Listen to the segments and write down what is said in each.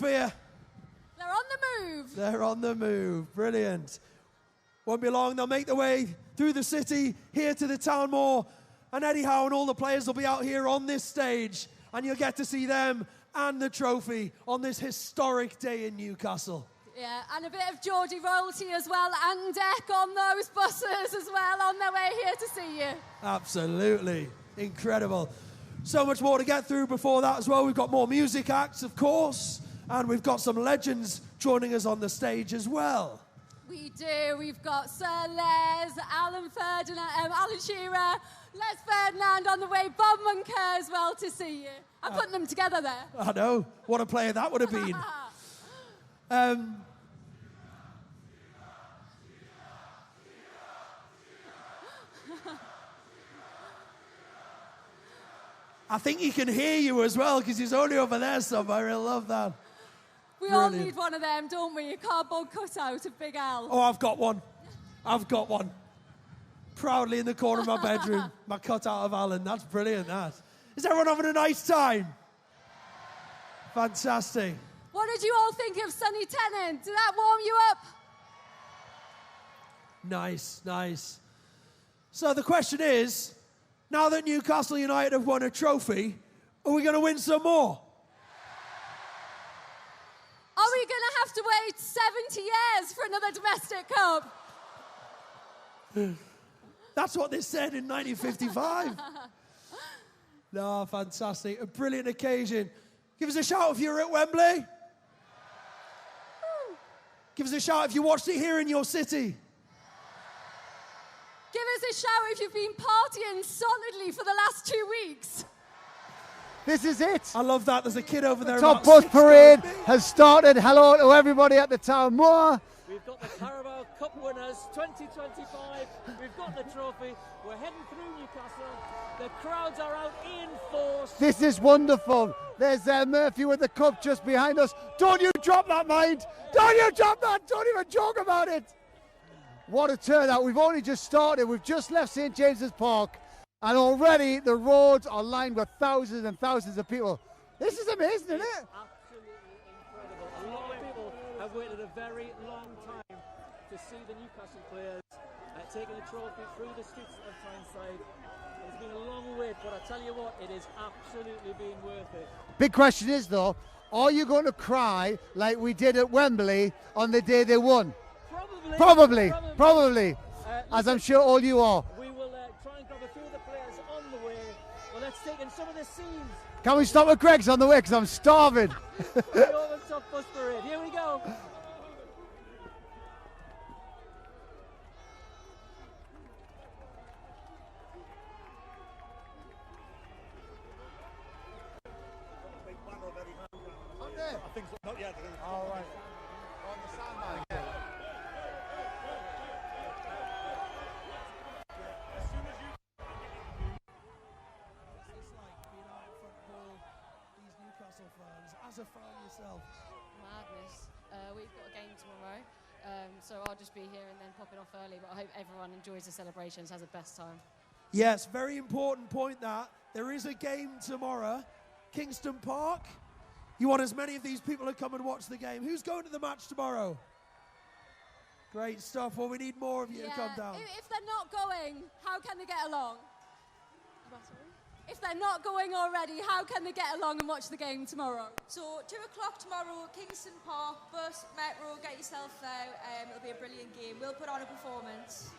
beer. They're on the move. They're on the move. Brilliant. Won't be long. They'll make their way through the city, here to the Town Moor. And Eddie Howe and all the players will be out here on this stage. And you'll get to see them and the trophy on this historic day in Newcastle. Yeah, and a bit of Geordie royalty as well, and deck on those buses as well, on their way here to see you. Absolutely. Incredible. So much more to get through before that as well. We've got more music acts, of course, and we've got some legends joining us on the stage as well. We do. We've got Sir Les, Alan Shearer, Les Ferdinand on the way, Bob Moncur as well to see you. I'm putting them together there. I know. What a player that would have been. I think he can hear you as well because he's only over there somewhere. I love that. We all need one of them, don't we? A cardboard cutout of Big Al. Oh, I've got one. I've got one. Proudly in the corner of my bedroom. My cutout of Alan. That's brilliant, that. Is everyone having a nice time? Fantastic. What did you all think of Sonny Tennant? Did that warm you up? Nice, nice. So the question is, now that Newcastle United have won a trophy, are we going to win some more? Are we going to have to wait 70 years for another domestic cup? That's what they said in 1955. No, fantastic. A brilliant occasion. Give us a shout if you're at Wembley. Give us a shout if you watched it here in your city. Give us a shout if you've been partying solidly for the last 2 weeks. This is it. I love that. There's a kid over there. Top bus parade has started. Hello to everybody at the Town Moor. We've got the Carabao Cup winners 2025. We've got the trophy. We're heading through Newcastle. The crowds are out in force. This is wonderful. There's Murphy with the cup just behind us. Don't you drop that, mind. Don't you drop that. Don't even joke about it. What a turnout. We've only just started. We've just left St. James's Park. And already the roads are lined with thousands and thousands of people. This is amazing, isn't it? Absolutely incredible. A lot of people have waited a very long time to see the Newcastle players taking the trophy through the streets of Tyneside. It's been a long wait, but I tell you what, it is absolutely been worth it. Big question is, though, are you going to cry like we did at Wembley on the day they won? Probably. As I'm sure all you are. We will try and grab a few of the players on the way. Well, let's take in some of the scenes. Can we stop at Greg's on the way? Because I'm starving. The Oval Top Bus Parade. Here we go. I think so. Not yet. All right. On the soundman. Yeah. As a fan yourself? Madness. We've got a game tomorrow, so I'll just be here and then popping off early, but I hope everyone enjoys the celebrations, has the best time. Yes, very important point that. There is a game tomorrow, Kingston Park. You want as many of these people to come and watch the game. Who's going to the match tomorrow? Great stuff. Well, we need more of you to come down. If they're not going, how can they get along? If they're not going already, how can they get along and watch the game tomorrow? So 2 o'clock tomorrow, Kingston Park, bus, metro, get yourself there. It'll be a brilliant game. We'll put on a performance.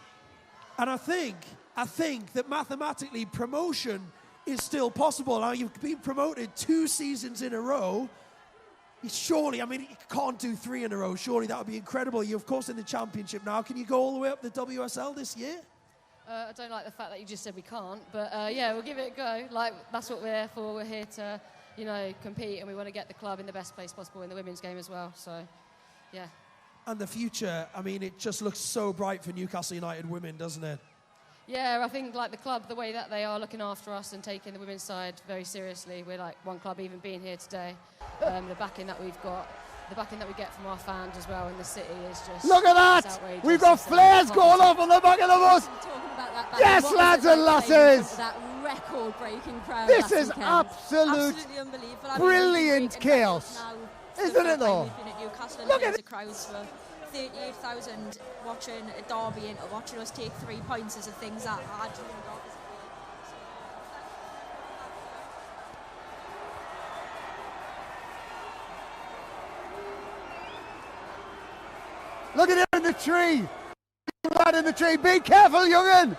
And I think that mathematically promotion is still possible. Now, you've been promoted 2 seasons in a row. Surely, I mean, you can't do 3 in a row. Surely that would be incredible. You're, of course, in the Championship now. Can you go all the way up the WSL this year? I don't like the fact that you just said we can't, but yeah, we'll give it a go. Like, that's what we're there for. We're here to, you know, compete, and we want to get the club in the best place possible in the women's game as well. So, yeah. And the future, I mean, it just looks so bright for Newcastle United women, doesn't it? Yeah, I think, like, the club, the way that they are looking after us and taking the women's side very seriously. We're, like, one club even being here today. The backing that we've got, the backing that we get from our fans as well in the city is just... Look at that! We've got flares going off on the back of the bus! Yes, lads and lasses! That record-breaking crowd. This is absolutely unbelievable. Brilliant chaos. Isn't it though? We've been at Newcastle Look and at the crowds for 38,000 watching a derby and watching us take 3 points is a things that I dreamed of. Look at him in the tree. Right in the tree. Be careful, young'un.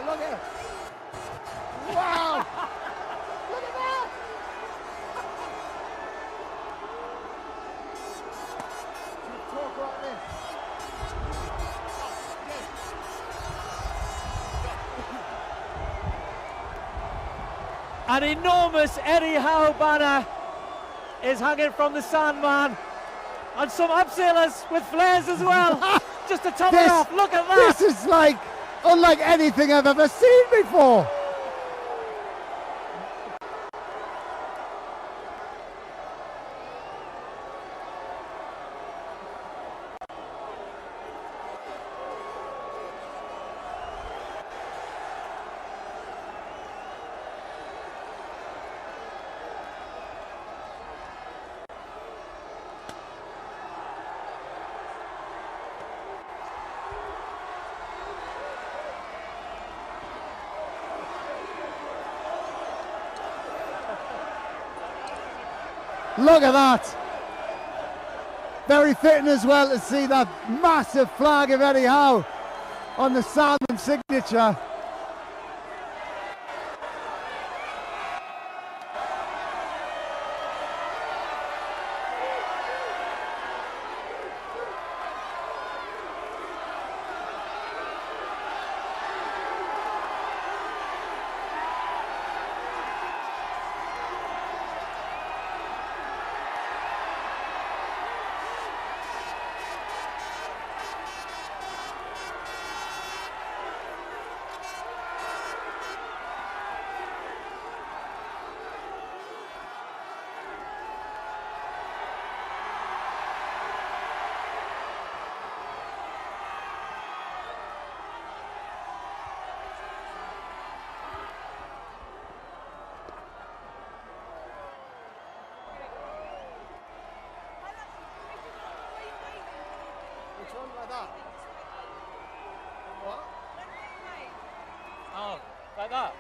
Look at it. Wow. Look at that. Talk like this. An enormous Eddie Howe banner is hanging from the Sandman, and some abseilers with flares as well, just to top it off. Look at that! This is like unlike anything I've ever seen before. Look at that. Very fitting as well to see that massive flag of Eddie Howe on the Salmon signature. Like that. What? Oh, like that?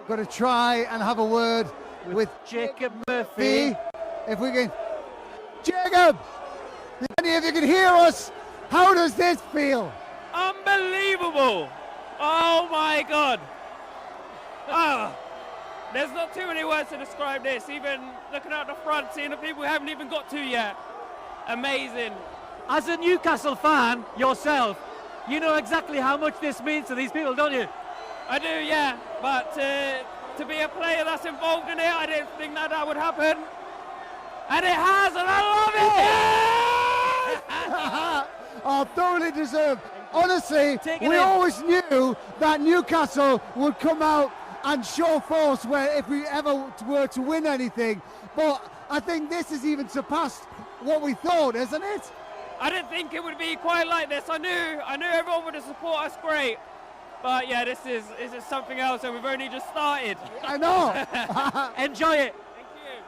We're going to try and have a word with Jacob Murphy. If we can. Jacob! If any of you can hear us, how does this feel? Unbelievable! Oh my God! Oh, there's not too many words to describe this. Even looking out the front, seeing the people we haven't even got to yet. Amazing. As a Newcastle fan yourself, you know exactly how much this means to these people, don't you? I do, yeah. But to be a player that's involved in it, I didn't think that would happen. And it has, and I love it! Yes! Oh, thoroughly deserved. Honestly, Take it we in. always knew that Newcastle would come out and show force where if we ever were to win anything. But I think this has even surpassed what we thought, isn't it? I didn't think it would be quite like this. I knew everyone would support us great. But yeah, this is something else, and we've only just started. I know. Enjoy it. Thank you.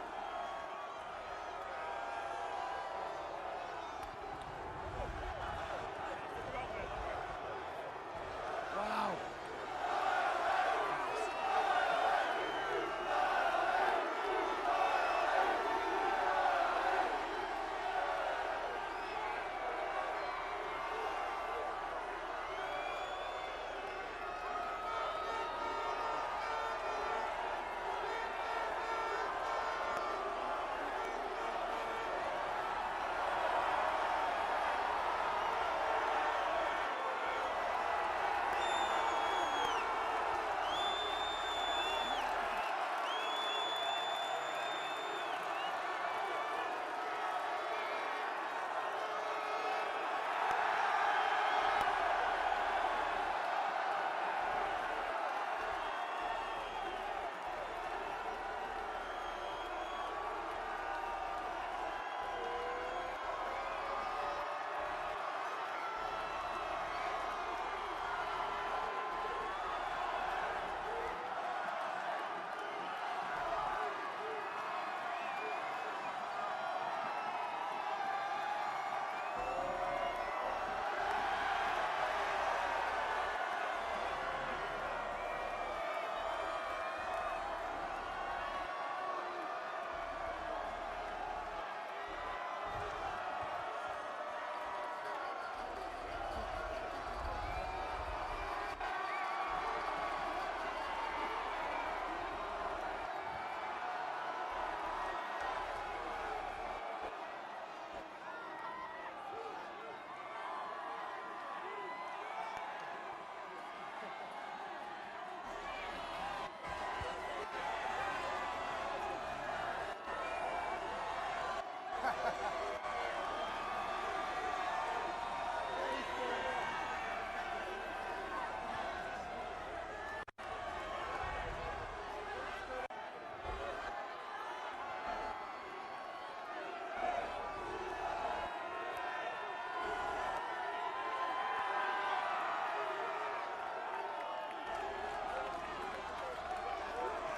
Wow.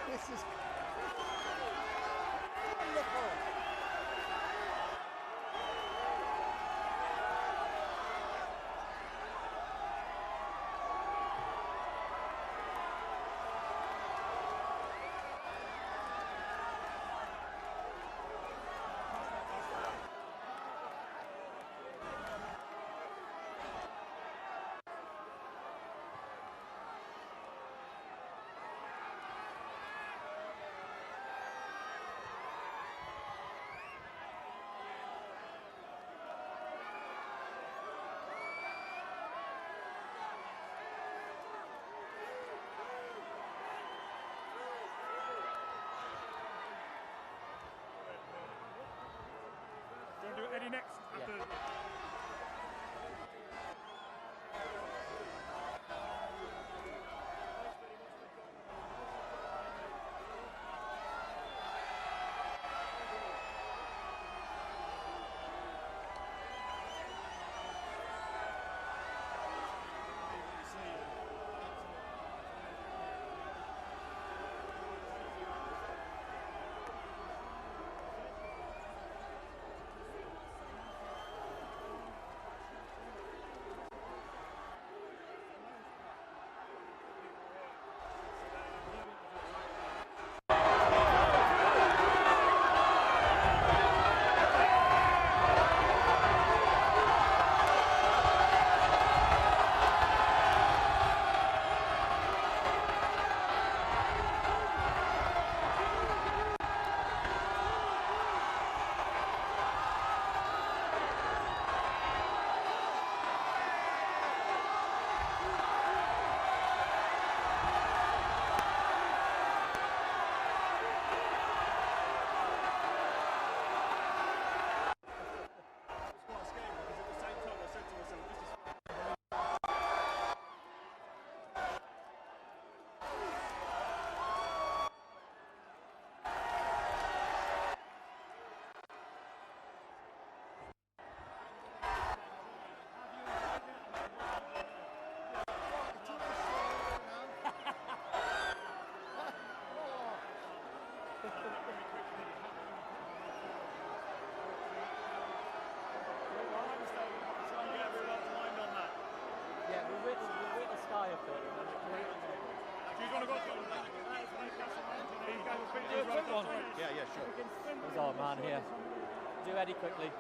This is wonderful. Do you want to do Eddie next? After Yeah, sure. There's our man here. Do Eddie quickly.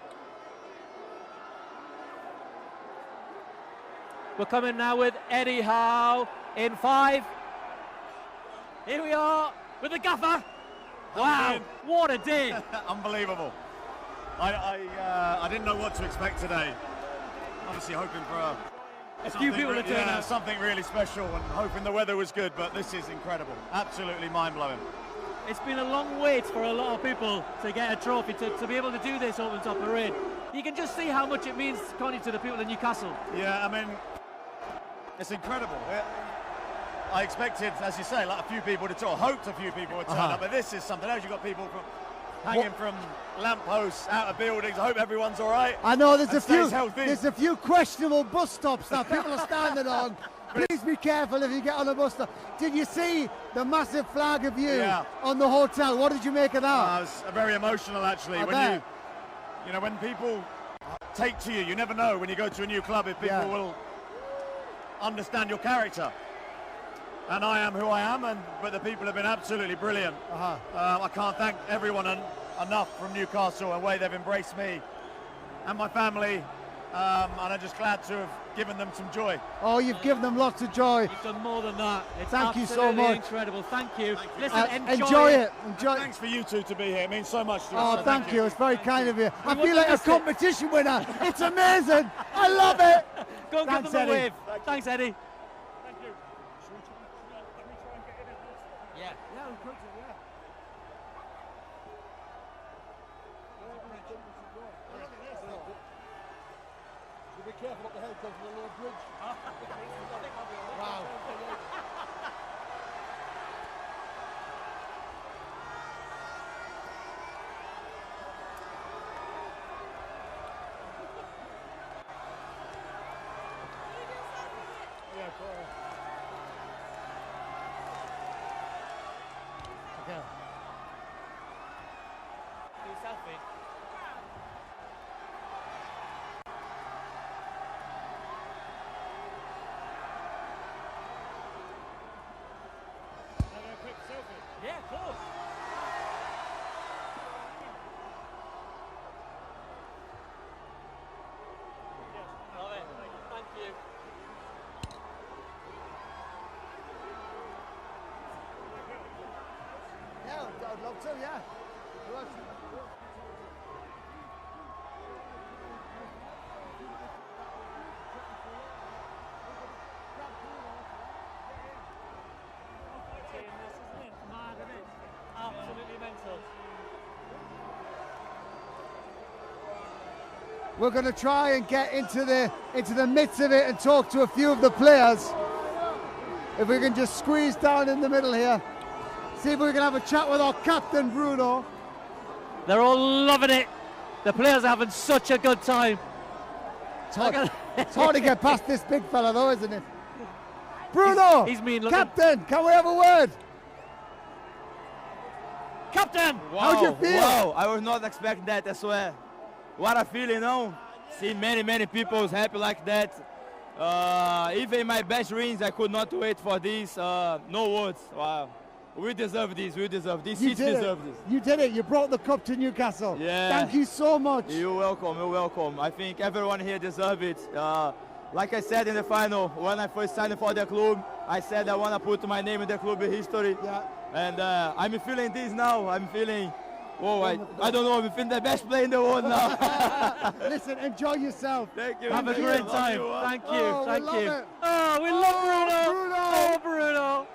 We're coming now with Eddie Howe in 5. Here we are with the gaffer. Wow, what a day. Unbelievable. I didn't know what to expect today. Obviously hoping for a few people to turn out. Something really special, and hoping the weather was good, but this is incredible. Absolutely mind-blowing. It's been a long wait for a lot of people to get a trophy, to be able to do this over the top parade. You can just see how much it means, Connie, to the people in Newcastle. Yeah, I mean, it's incredible. I expected, as you say, like a few people to talk, hoped a few people would turn up, but this is something else. You've got people hanging from lampposts, out of buildings. I hope everyone's all right. I know there's a few questionable bus stops that people are standing on. Please be careful if you get on a bus stop. Did you see the massive flag of you on the hotel? What did you make of that? It was very emotional, actually. When people take to you, you never know when you go to a new club if people will understand your character. And I am who I am, but the people have been absolutely brilliant. I can't thank everyone enough from Newcastle and the way they've embraced me and my family, and I'm just glad to have given them some joy. Oh, you've given them lots of joy. You've done more than that. It's Thank you so much. Incredible. Thank you. Listen, Listen, enjoy it. Thanks for you two to be here. It means so much to us. Oh, thank you. It's very kind of you. I feel like a competition winner. It's amazing. I love it. Go and give them a wave. Thanks, Eddie. Be careful up the hill because of the low bridge. Wow. Okay. Selfie. Yeah, of course. Love it. Thank you. Yeah, I'd love to, yeah. Absolutely mental. We're going to try and get into the midst of it and talk to a few of the players. If we can just squeeze down in the middle here. See if we can have a chat with our captain, Bruno. They're all loving it. The players are having such a good time. It's hard to get past this big fella though, isn't it? Bruno, he's mean looking. Captain, can we have a word? Captain! Wow, how'd you feel? Wow, I was not expecting that, I swear. What a feeling, no? See many people happy like that. Even in my best dreams, I could not wait for this. No words. Wow. We deserve this, we deserve this. You deserve this. You did it, you brought the cup to Newcastle. Yeah. Thank you so much. You're welcome, you're welcome. I think everyone here deserves it. Like I said in the final, when I first signed for the club, I said I want to put my name in the club history. Yeah. And I'm feeling this now. I'm feeling, I don't know, I'm feeling the best player in the world now. Listen, enjoy yourself. Thank you. Have a great time. Thank you, thank you. It. Oh, we love Bruno. Oh, Bruno.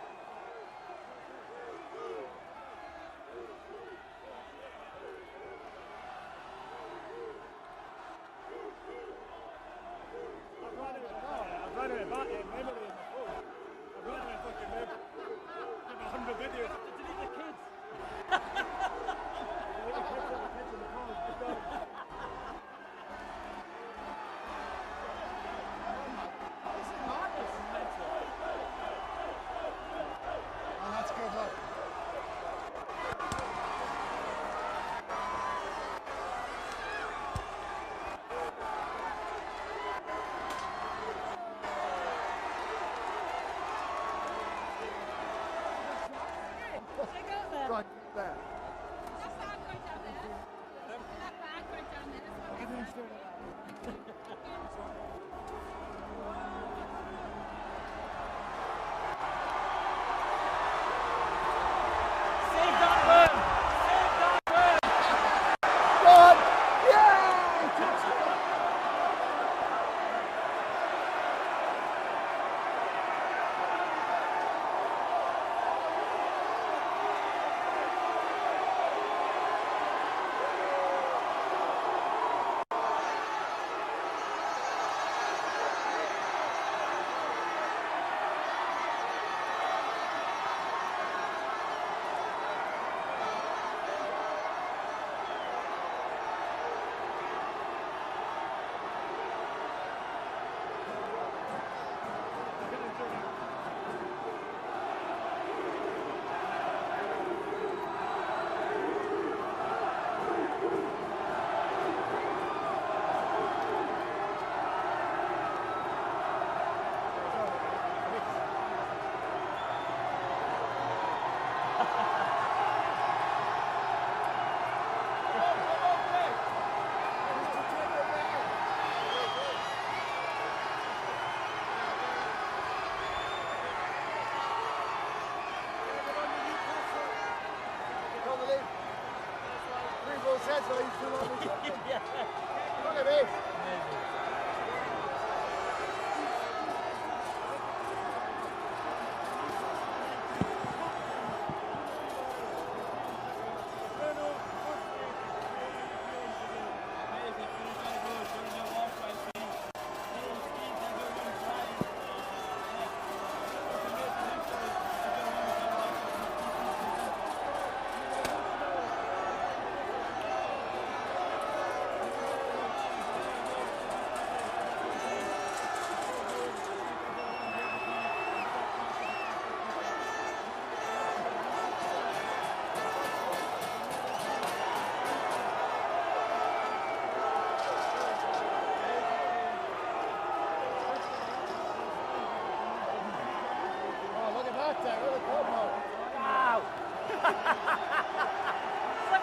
Wow! Look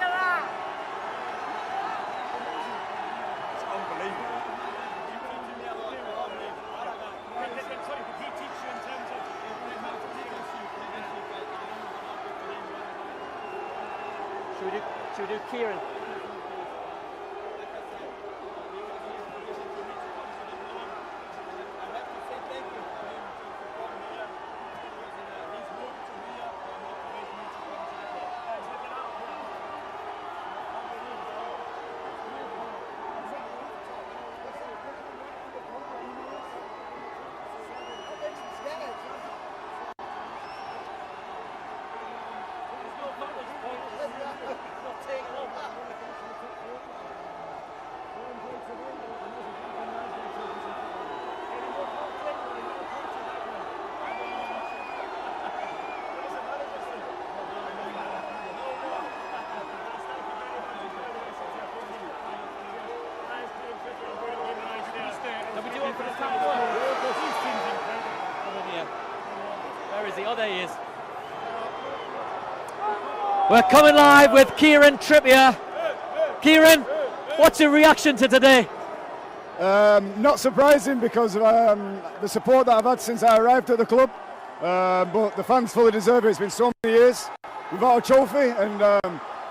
at that! It's unbelievable. Should we do Kieran? Where is he? Oh, there he is. We're coming live with Kieran Trippier. Kieran, what's your reaction to today? Not surprising because of the support that I've had since I arrived at the club. But the fans fully deserve it. It's been so many years without a trophy, and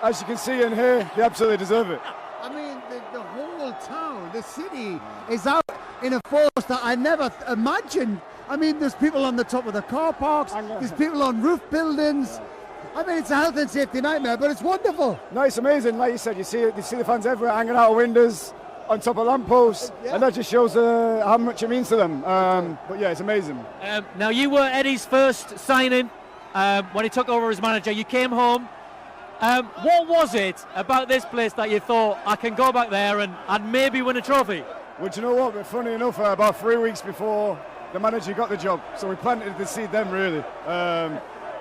as you can see and hear, they absolutely deserve it. I mean, the whole town, the city, is out in a force that I never imagined. I mean, there's people on the top of the car parks, there's people on roof buildings. I mean, it's a health and safety nightmare, but it's wonderful. No, it's amazing. Like you said, you see the fans everywhere hanging out of windows, on top of lampposts, and that just shows how much it means to them. But yeah, it's amazing. Now, you were Eddie's first signing when he took over as manager. You came home. What was it about this place that you thought, I can go back there and maybe win a trophy? Well, do you know what? But funny enough, about 3 weeks before the manager got the job, so we planted the seed then, really.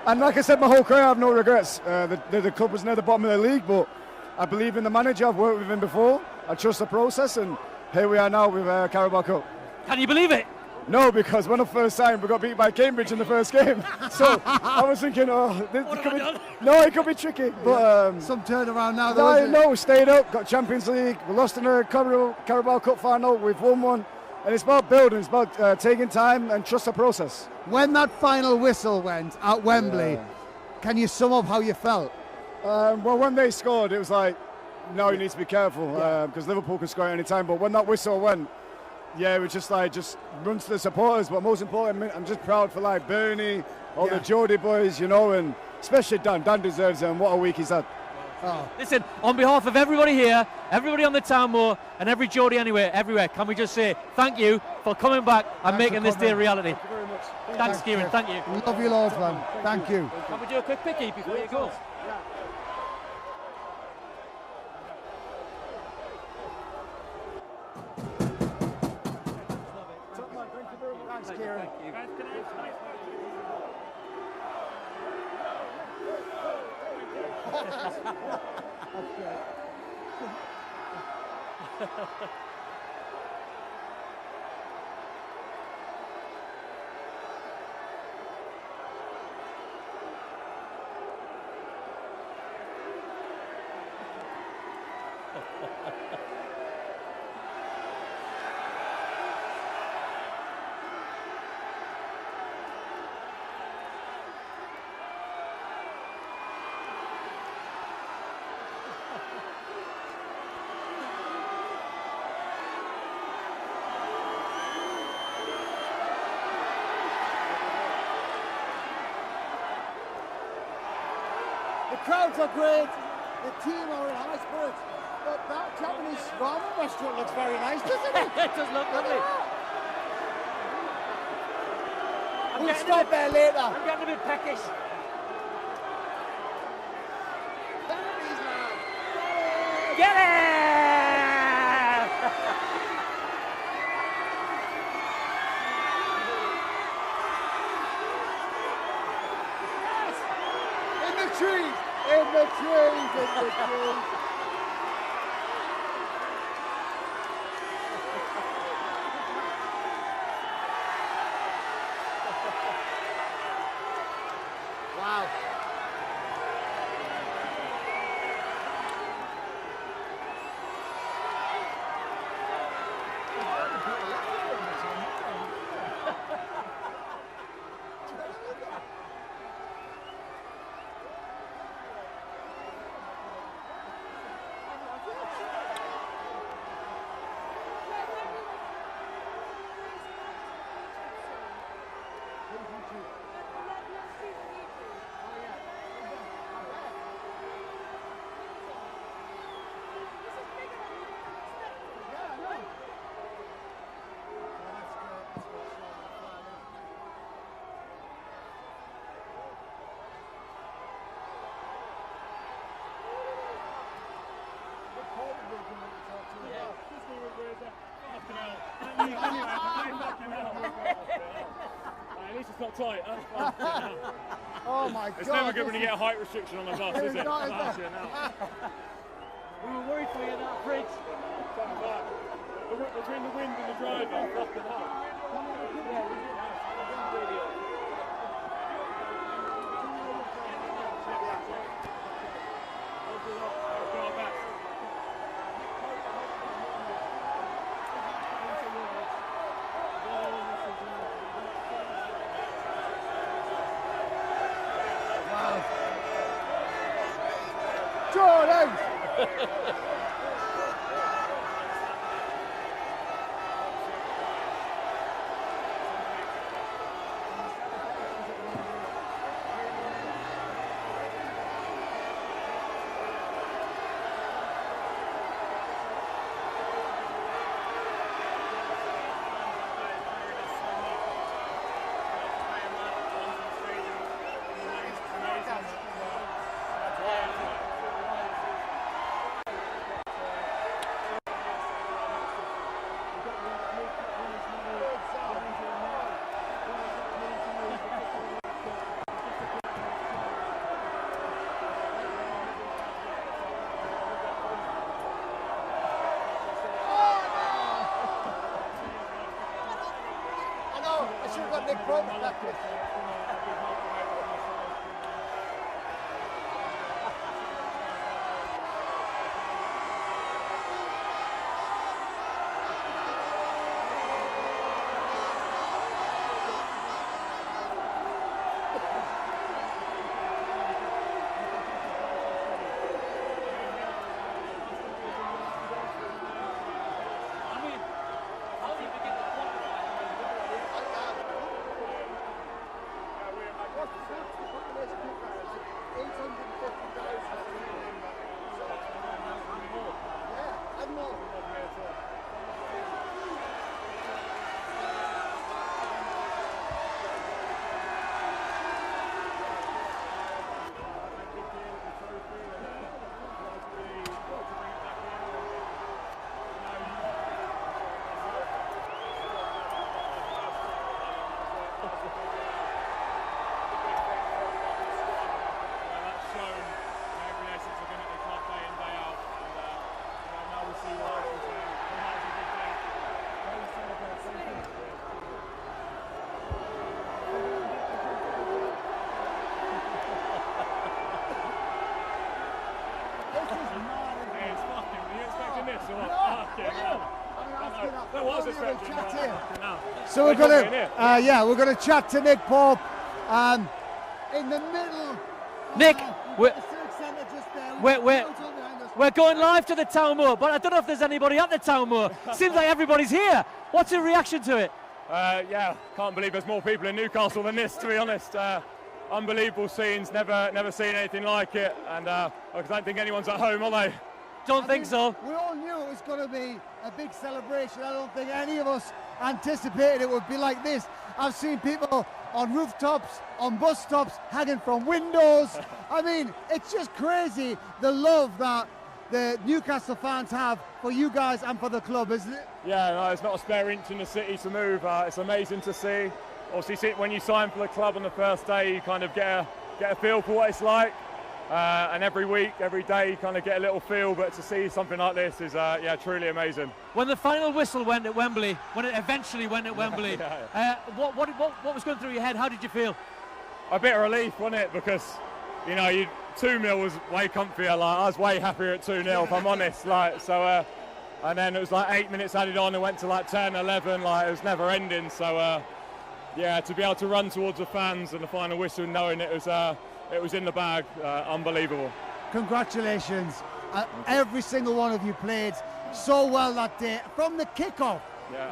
And like I said, my whole career, I have no regrets. The club was near the bottom of the league, but I believe in the manager. I've worked with him before. I trust the process, and here we are now with Carabao Cup. Can you believe it? No, because when I first signed, we got beat by Cambridge in the first game. So I was thinking, it could be tricky. But some turnaround now, though. No, we stayed up, got Champions League. We lost in a Carabao Cup final. We've won one. And it's about building, it's about taking time and trust the process. When that final whistle went at Wembley, can you sum up how you felt? Well, when they scored, it was like, no, you need to be careful because Liverpool can score at any time. But when that whistle went, it was just run to the supporters. But most importantly, I'm just proud for Bernie, all the Geordie boys, and especially Dan. Dan deserves it, and what a week he's had. Oh. Listen, on behalf of everybody here, everybody on the town moor, and every Geordie everywhere, can we just say thank you for coming back and making this day a reality? Thank you very much. Thanks, Kieran. Thank you. Love you loads, man. Thank you. Can we do a quick picky before you go? Thanks, Kieran. That's great. The crowds are great, the team are in high spirits, but that Japanese ramen restaurant looks very nice, doesn't it? It does look lovely. We'll stop there later. I'm getting a bit peckish. Get it! In the trees, in the trees, in the trees. At least it's not tight. Oh my God! It's never good when you get a height restriction on a bus, is it? Not, is Last it? year, no. We were worried for you in that fridge. Between the wind and the driver, fucking hell. Jordan! So we're going to chat to Nick Pope in the middle. Nick, we're going live to the Town Moor, but I don't know if there's anybody at the Town Moor. Seems like everybody's here. What's your reaction to it? Yeah, can't believe there's more people in Newcastle than this, to be honest. Unbelievable scenes, never seen anything like it, and I don't think anyone's at home, are they? Don't think so. We all knew it was going to be a big celebration. I don't think any of us anticipated it would be like this. I've seen people on rooftops, on bus stops, hanging from windows. I mean, it's just crazy the love that the Newcastle fans have for you guys and for the club, isn't it? Yeah, no, there's not a spare inch in the city to move. It's amazing to see. Obviously, when you sign for the club on the first day, you kind of get a feel for what it's like. And every week, every day, you kind of get a little feel, but to see something like this is, truly amazing. When the final whistle went at Wembley, when it eventually went at Wembley, what was going through your head? How did you feel? A bit of relief, wasn't it? Because, 2-0 was way comfier. Like, I was way happier at 2-0, if I'm honest. And then it was like 8 minutes added on, and went to like 10, 11. Like, it was never ending. So, to be able to run towards the fans and the final whistle, knowing it was in the bag, unbelievable. Congratulations. Every single one of you played so well that day. From the kickoff,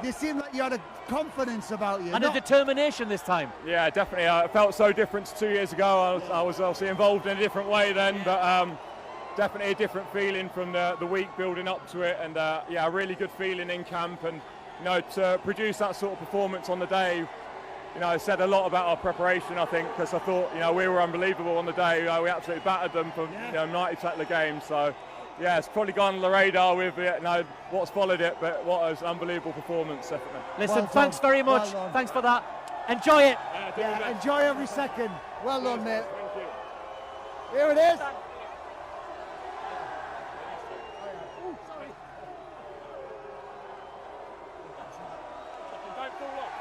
they seemed like you had a confidence about you. And a determination this time. Yeah, definitely. It felt so different to 2 years ago. I was obviously involved in a different way then, but definitely a different feeling from the week building up to it. And a really good feeling in camp. And, to produce that sort of performance on the day, it said a lot about our preparation, I think, because I thought, we were unbelievable on the day. We absolutely battered them for 90% of the game. So, yeah, it's probably gone on the radar with what's followed it, but what an unbelievable performance, definitely. Listen, Well thanks done. very much. Well done. Thanks for that. Enjoy it. Yeah, enjoy every second. Well done, mate. Thank you. Here it is. Don't fall off.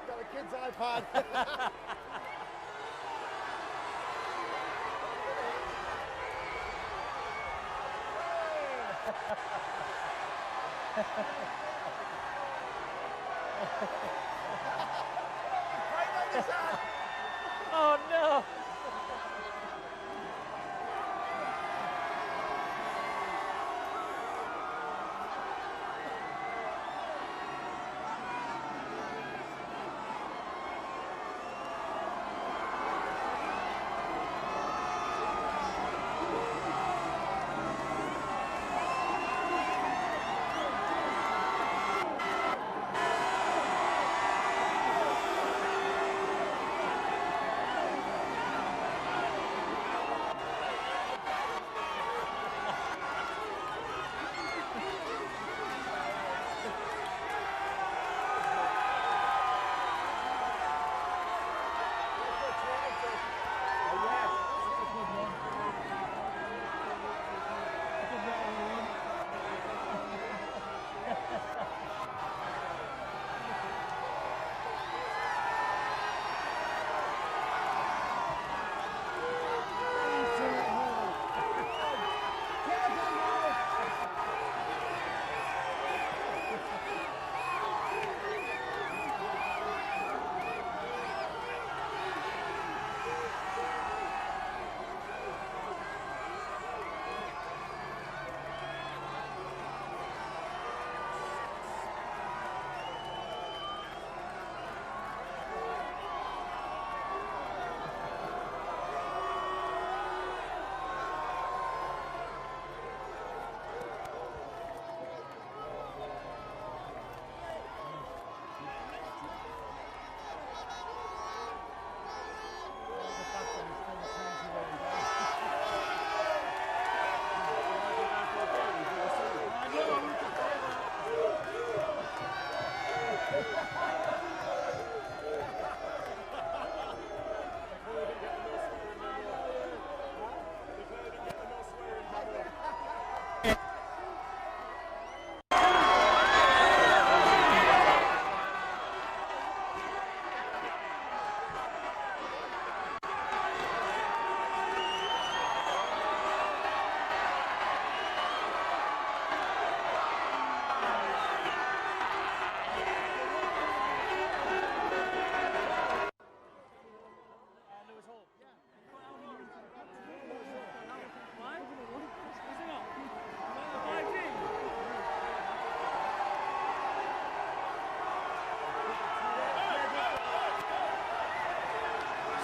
Got a kid's iPad. Oh no.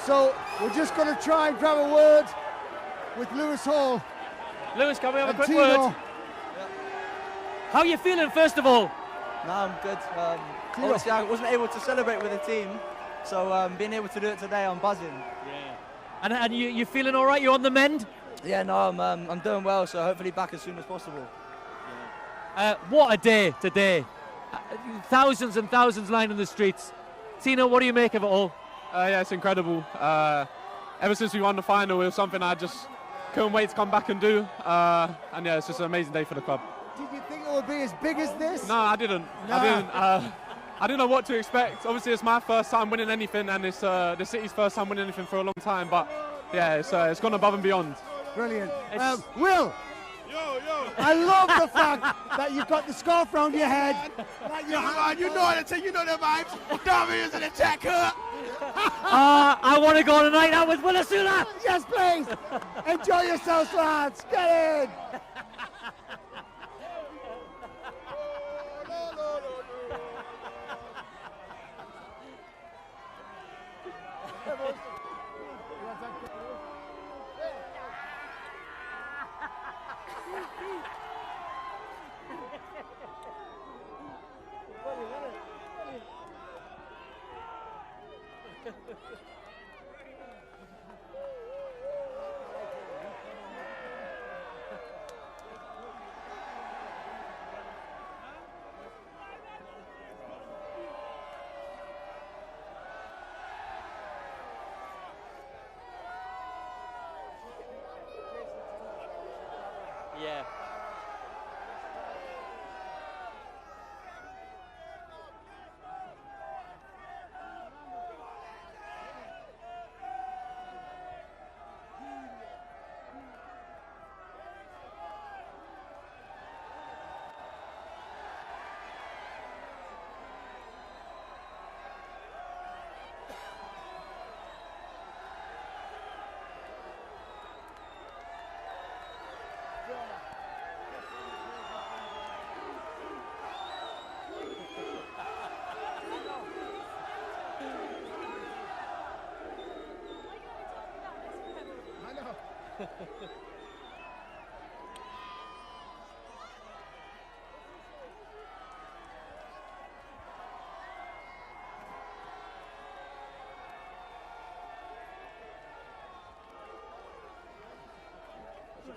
So we're just going to try and grab a word with Lewis Hall. Lewis, can we have a and quick Tino. word? How are you feeling, first of all? No, I'm good. Obviously, I wasn't able to celebrate with the team, so being able to do it today, I'm buzzing. Yeah. And you feeling all right? You on the mend? Yeah, no, I'm doing well, so hopefully back as soon as possible. What a day today. Thousands and thousands lining the streets. Tino, what do you make of it all? Yeah, it's incredible. Ever since we won the final, it was something I just couldn't wait to come back and do. And yeah, it's just an amazing day for the club. Did you think it would be as big as this? No, I didn't. No. I didn't know what to expect. Obviously, it's my first time winning anything, and it's the city's first time winning anything for a long time. But yeah, it's gone above and beyond. Brilliant. Will, I love the fact that you've got the scarf round your head. You know what I tell you, know the vibes. Dominance and attacker. I want to go tonight out with Willasula. Yes, please. Enjoy yourselves, lads. Get in. Yeah.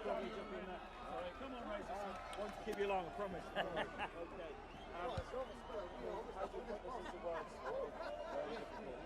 Probably jump in there. Sorry, come on, Razor. Won't keep you long, I promise. Okay. How do you put this into words? Very difficult.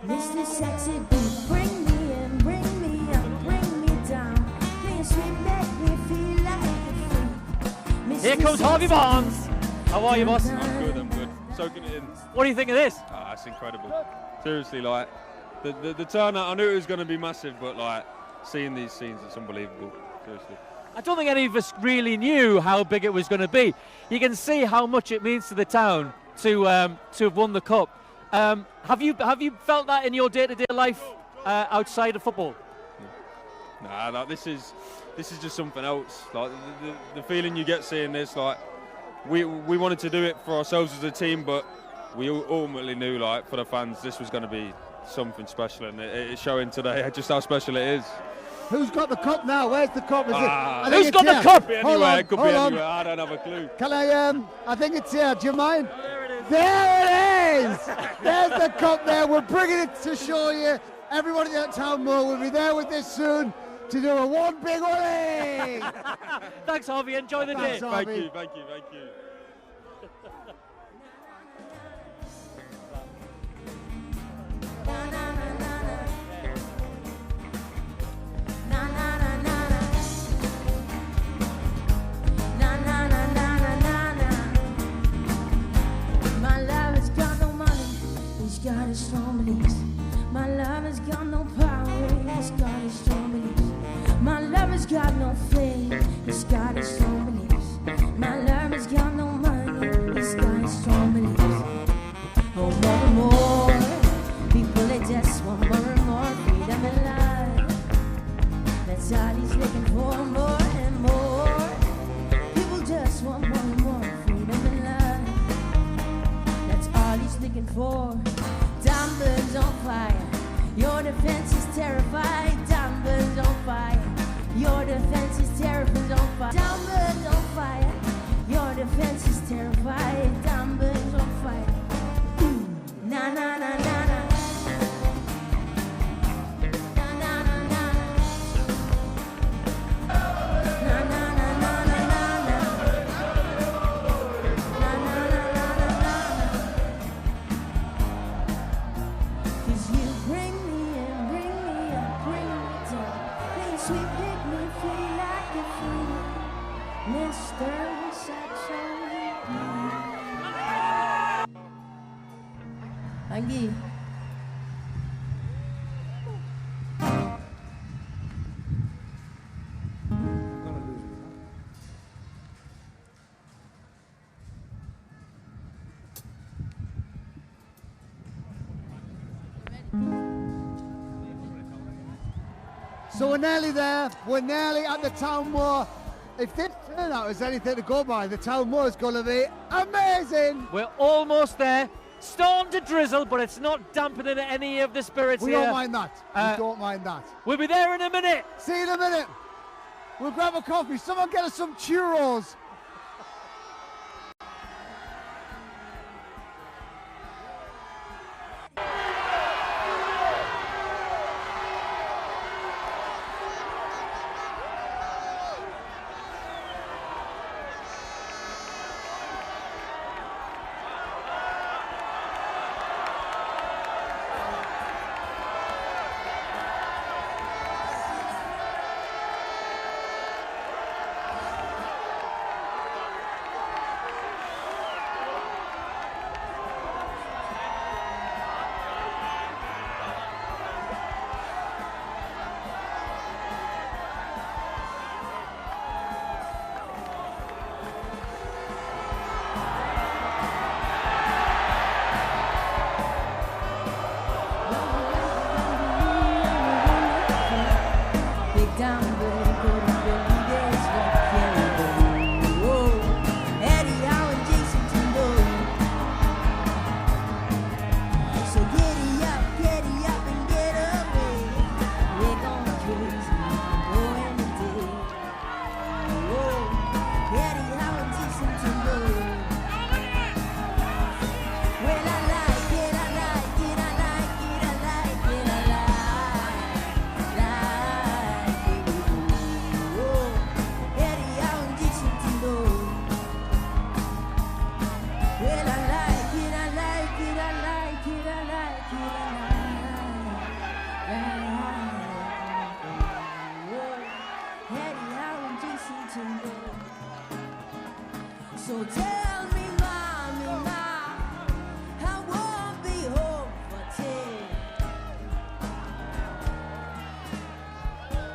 Mr. Sexy Beat, bring me in, bring me up, bring me down. Play a sweet, make me feel like a freak. Here comes Harvey Barnes. How are you, boss? I'm good. Soaking it in. What do you think of this? It's incredible. Seriously, like, the turnout, I knew it was going to be massive, but, like, seeing these scenes, it's unbelievable. Seriously. I don't think any of us really knew how big it was going to be. You can see how much it means to the town to have won the cup. Have you felt that in your day-to-day life outside of football? Nah, like, this is just something else. Like the feeling you get seeing this, like we wanted to do it for ourselves as a team, but we ultimately knew, like, for the fans, this was going to be something special, and it's showing today just how special it is. Who's got the cup now? Where's the cup? Who's got the cup? It could be anywhere. I don't have a clue. Can I think it's here. Do you mind? There it is! There's the cup there. We're bringing it to show you. Everybody at Town Moor will be there with this soon to do a one big Ollie! Thanks, Harvey. Enjoy the day. Thank you. Got his strong beliefs. My love has got no power. He's got his strong beliefs. My love has got no faith. He's got his strong beliefs. My love has got no money. He's got his strong beliefs. Oh, more and more people, they just want more and more freedom in life. That's all he's looking for, more and more. People just want more and more freedom in life. That's all he's looking for. Down burns on fire. Your defense is terrified. Down burns on fire. Your defense is terrified. On fire. Down burns on fire. Your defense is terrified. Down burns on fire. Na na na na na. Thank you. So we're nearly there. We're nearly at the Town Moor. If this turnout is anything to go by, the Town Moor is going to be amazing. We're almost there. Storm to drizzle, but it's not dampening any of the spirits We here. don't mind that. We don't mind that. We'll be there in a minute. See you in a minute. We'll grab a coffee. Someone get us some churros.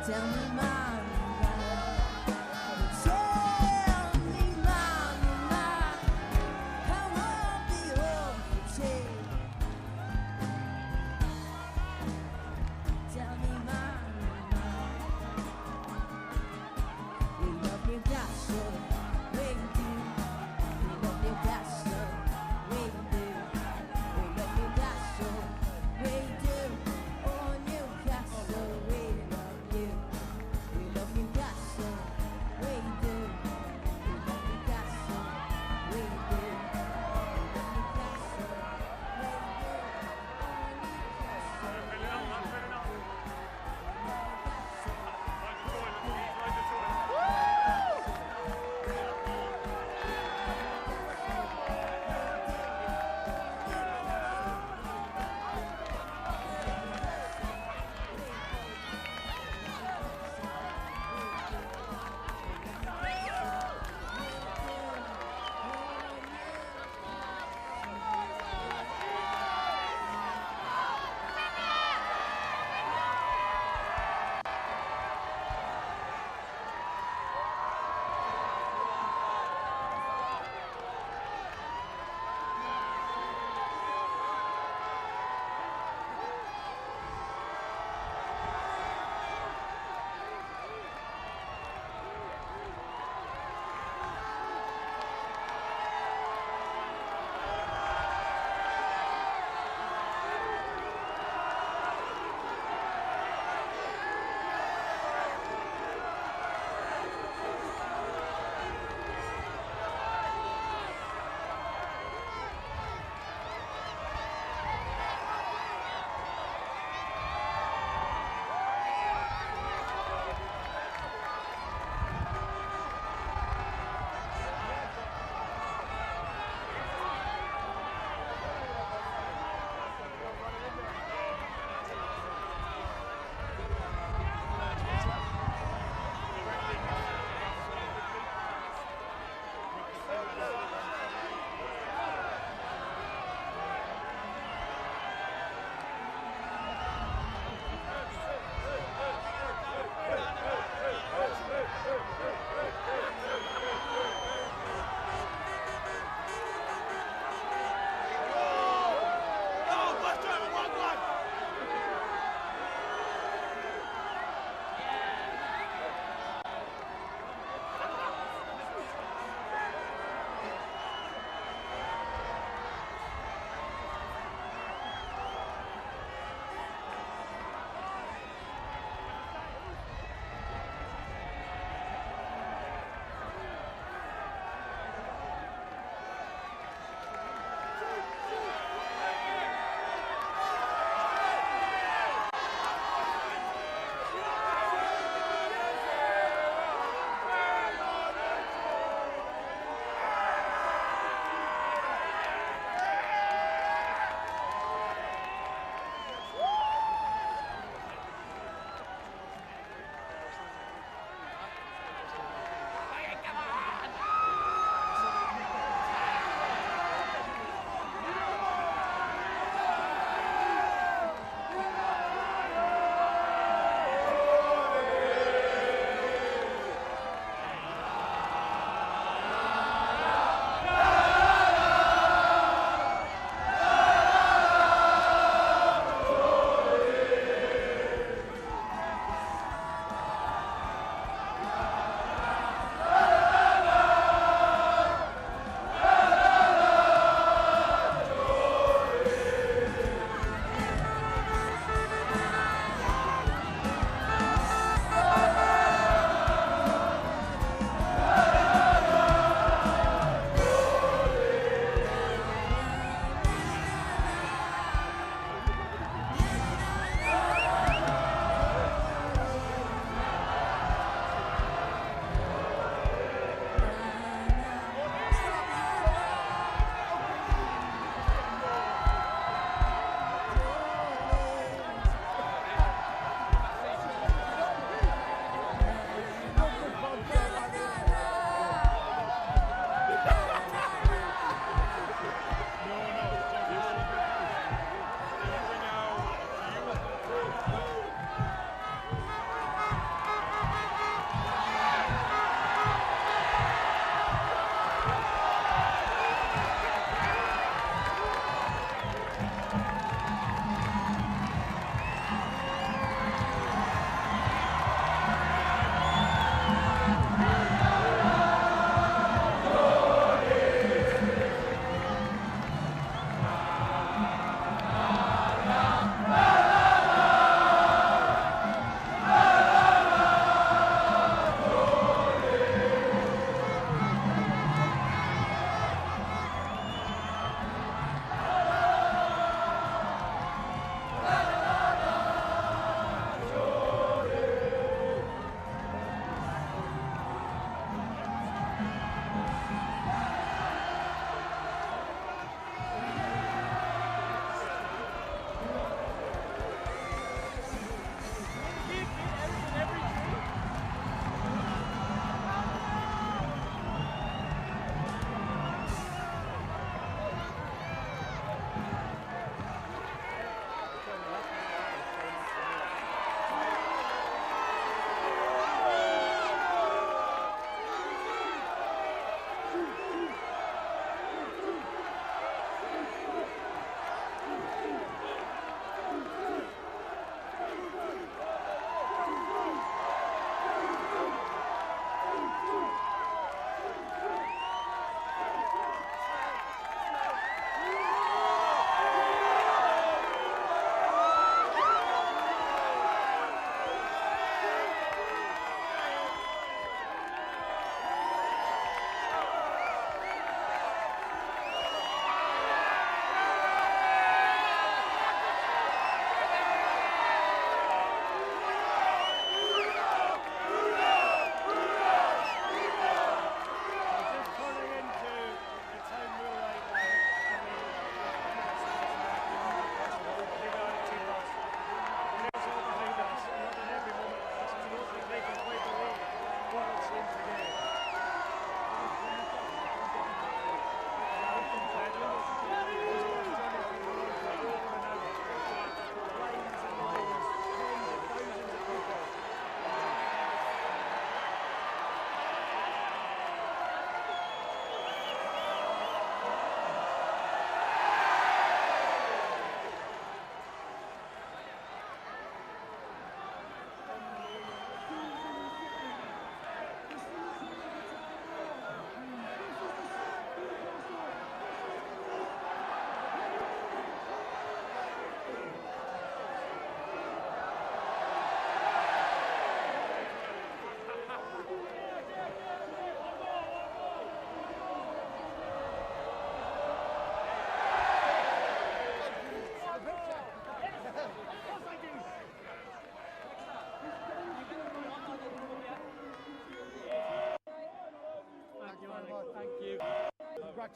Tell me, Mama, tell me, Mama, I won't be home for tea. Tell me, Mama, we love Newcastle, we do. We love Newcastle, we do. We love Newcastle, we do. Oh, Newcastle, we love you.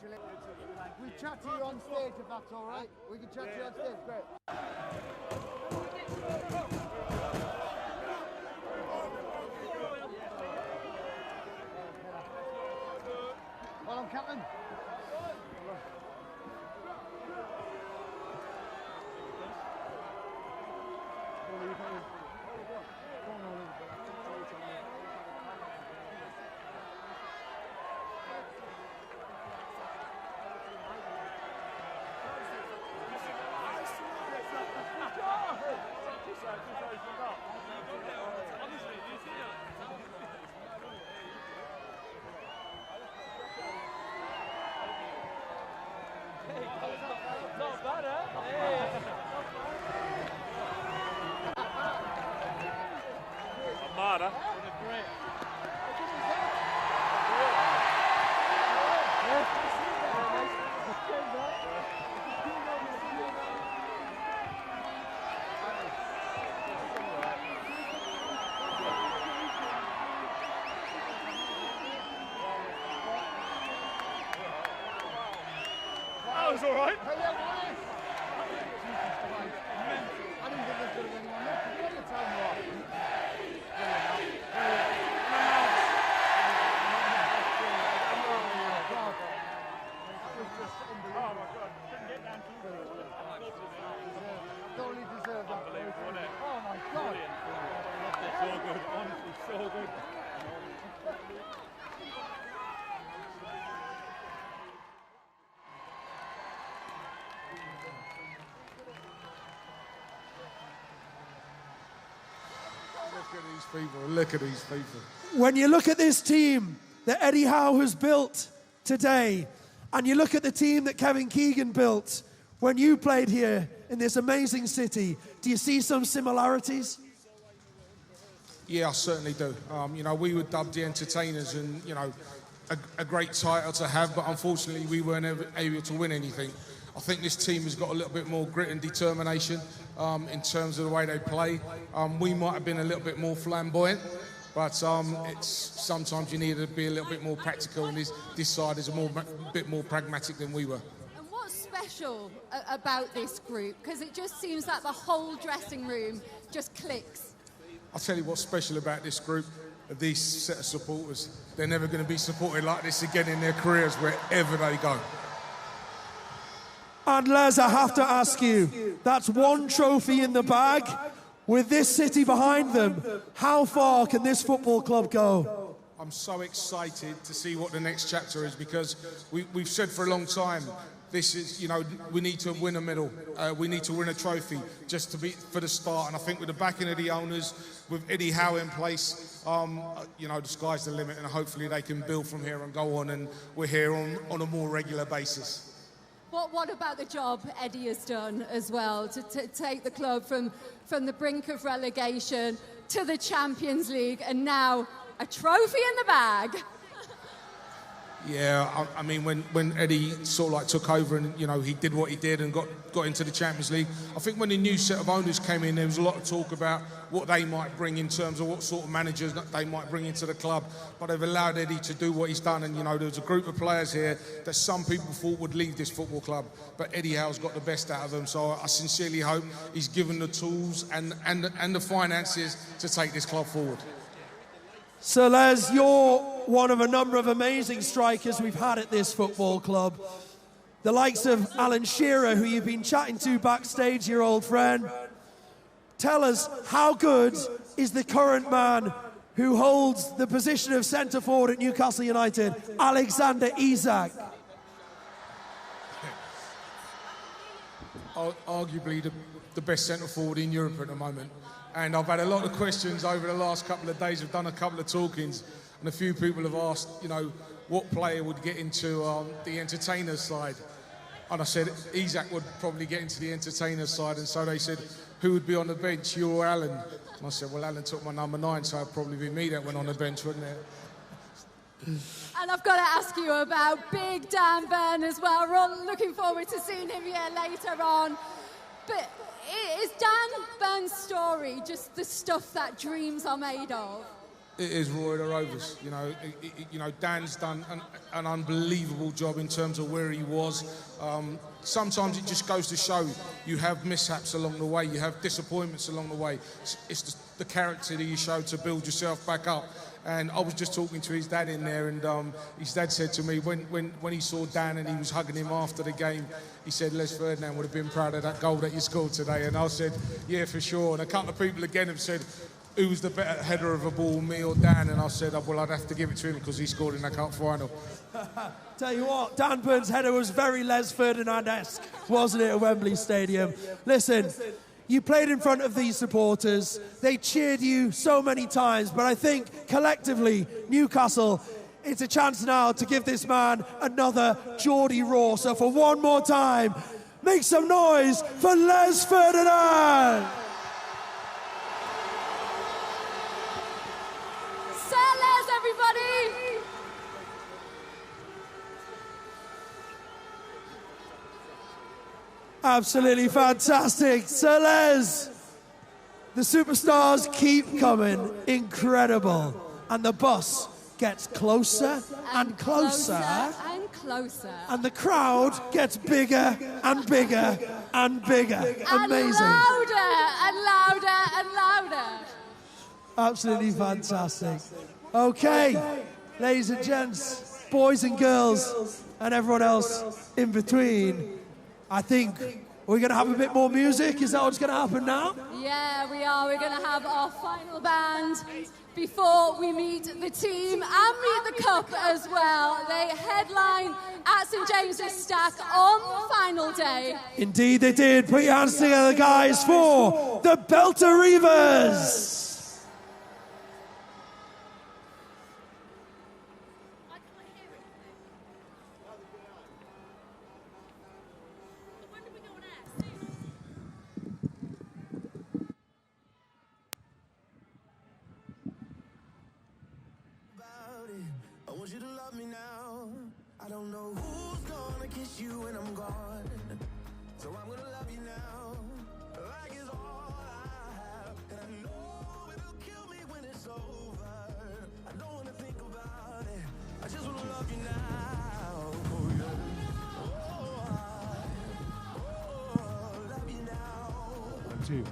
congratulate you. We'll chat to you on stage if that's all right. We can chat to you on stage, great. Well, I'm captain. Not bad, eh? Armada. That was all right. I didn't think this would have been one. Look at the time Oh my God, couldn't get down to Totally deserved that. Unbelievable, wasn't it? Oh my God. So good, honestly, so good. Look at these people, look at these people. When you look at this team that Eddie Howe has built today, and you look at the team that Kevin Keegan built when you played here in this amazing city, do you see some similarities? Yeah, I certainly do. You know, we were dubbed the entertainers, and you know, a great title to have, but unfortunately we weren't ever able to win anything. I think this team has got a little bit more grit and determination in terms of the way they play. We might have been a little bit more flamboyant, but it's sometimes you need to be a little bit more practical, and this side is a bit more pragmatic than we were. And what's special about this group? Because it just seems like the whole dressing room just clicks. I'll tell you what's special about this group, these set of supporters. They're never going to be supported like this again in their careers wherever they go. And Les, I have to ask you, that's one trophy in the bag. With this city behind them, how far can this football club go? I'm so excited to see what the next chapter is, because we've said for a long time, this is, you know, we need to win a medal. We need to win a trophy just to be for the start. And I think with the backing of the owners, with Eddie Howe in place, you know, the sky's the limit, and hopefully they can build from here and go on, and we're here on a more regular basis. What about the job Eddie has done as well to take the club from the brink of relegation to the Champions League, and now a trophy in the bag? Yeah, I mean, when Eddie sort of like took over and, you know, he did what he did and got into the Champions League, I think when the new set of owners came in, there was a lot of talk about what they might bring in terms of what sort of managers that they might bring into the club. But they've allowed Eddie to do what he's done, and, you know, there's a group of players here that some people thought would leave this football club, but Eddie Howe's got the best out of them, so I sincerely hope he's given the tools and the finances to take this club forward. So Les, you're one of a number of amazing strikers we've had at this football club. The likes of Alan Shearer, who you've been chatting to backstage, your old friend. Tell us, how good is the current man who holds the position of centre forward at Newcastle United, Alexander Isak? Arguably the best centre forward in Europe at the moment. And I've had a lot of questions over the last couple of days. I've done a couple of talkings, and a few people have asked, you know, what player would get into the entertainers side. And I said Isak would probably get into the entertainers side, and so they said, who would be on the bench, you or Alan? And I said, well, Alan took my number 9, so it'd probably be me that went on the bench, wouldn't it? And I've got to ask you about Big Dan Burn as well. We're all looking forward to seeing him here later on. But is Dan Burn's story just the stuff that dreams are made of? It is Roy the Rovers. You know, Dan's done an unbelievable job in terms of where he was. Sometimes it just goes to show you have mishaps along the way, you have disappointments along the way. It's the character that you show to build yourself back up. And I was just talking to his dad in there, and his dad said to me when he saw Dan and he was hugging him after the game, he said, Les Ferdinand would have been proud of that goal that you scored today. And I said, yeah, for sure. And a couple of people again have said, who was the better header of a ball, me or Dan? And I said, well, I'd have to give it to him because he scored in the cup final. Tell you what, Dan Burn's header was very Les Ferdinand-esque, wasn't it, at Wembley Stadium? Listen, you played in front of these supporters. They cheered you so many times, but I think collectively, Newcastle, it's a chance now to give this man another Geordie roar. So for one more time, make some noise for Les Ferdinand! Everybody! Absolutely fantastic. Sir Les, the superstars keep coming. Incredible. And the bus gets closer and closer. And closer. And the crowd gets bigger and bigger and bigger. Amazing. And louder and louder and louder. Absolutely fantastic. Okay, ladies and gents, boys and girls, and everyone else in between, I think we're going to have a bit more music. Is that what's going to happen now? Yeah, we are. We're going to have our final band before we meet the team and meet the cup as well. They headline at St James's Stack on the final day. Indeed they did. Put your hands together, guys, for the Belter Reavers. I want you to love me now. I don't know who's gonna kiss you when I'm gone, so I'm gonna love you now, like it's all I have. And I know it'll kill me when it's over. I don't wanna think about it, I just wanna love you now. Oh yeah, oh, love you now. 1, 2.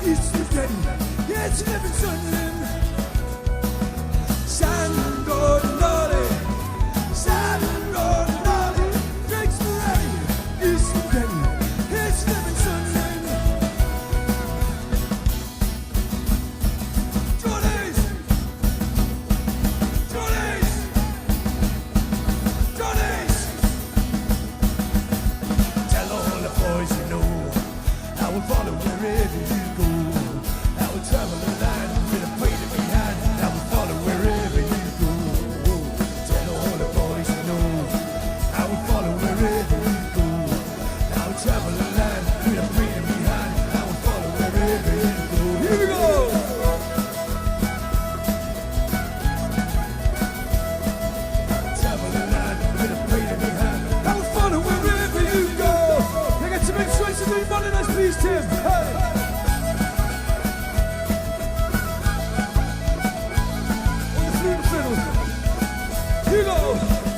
It's the day, it's living Sunderland. Sand Road and Lolly, Sand Road and Lolly, drinks for ready. It's the day, it's living Sunderland. Johnny's, Johnny's, Johnny's. Tell all the boys you know, I will follow wherever you go. I will travel the land with a plate behind. I will follow wherever you go. Tell all the boys you know, I will follow wherever you go. I will travel the land with a plate behind. I will follow wherever you go. Here we go. Travel the land with a plate behind. I will follow wherever you go. I got to make choices in one of those, please, Tim. Hey. You go.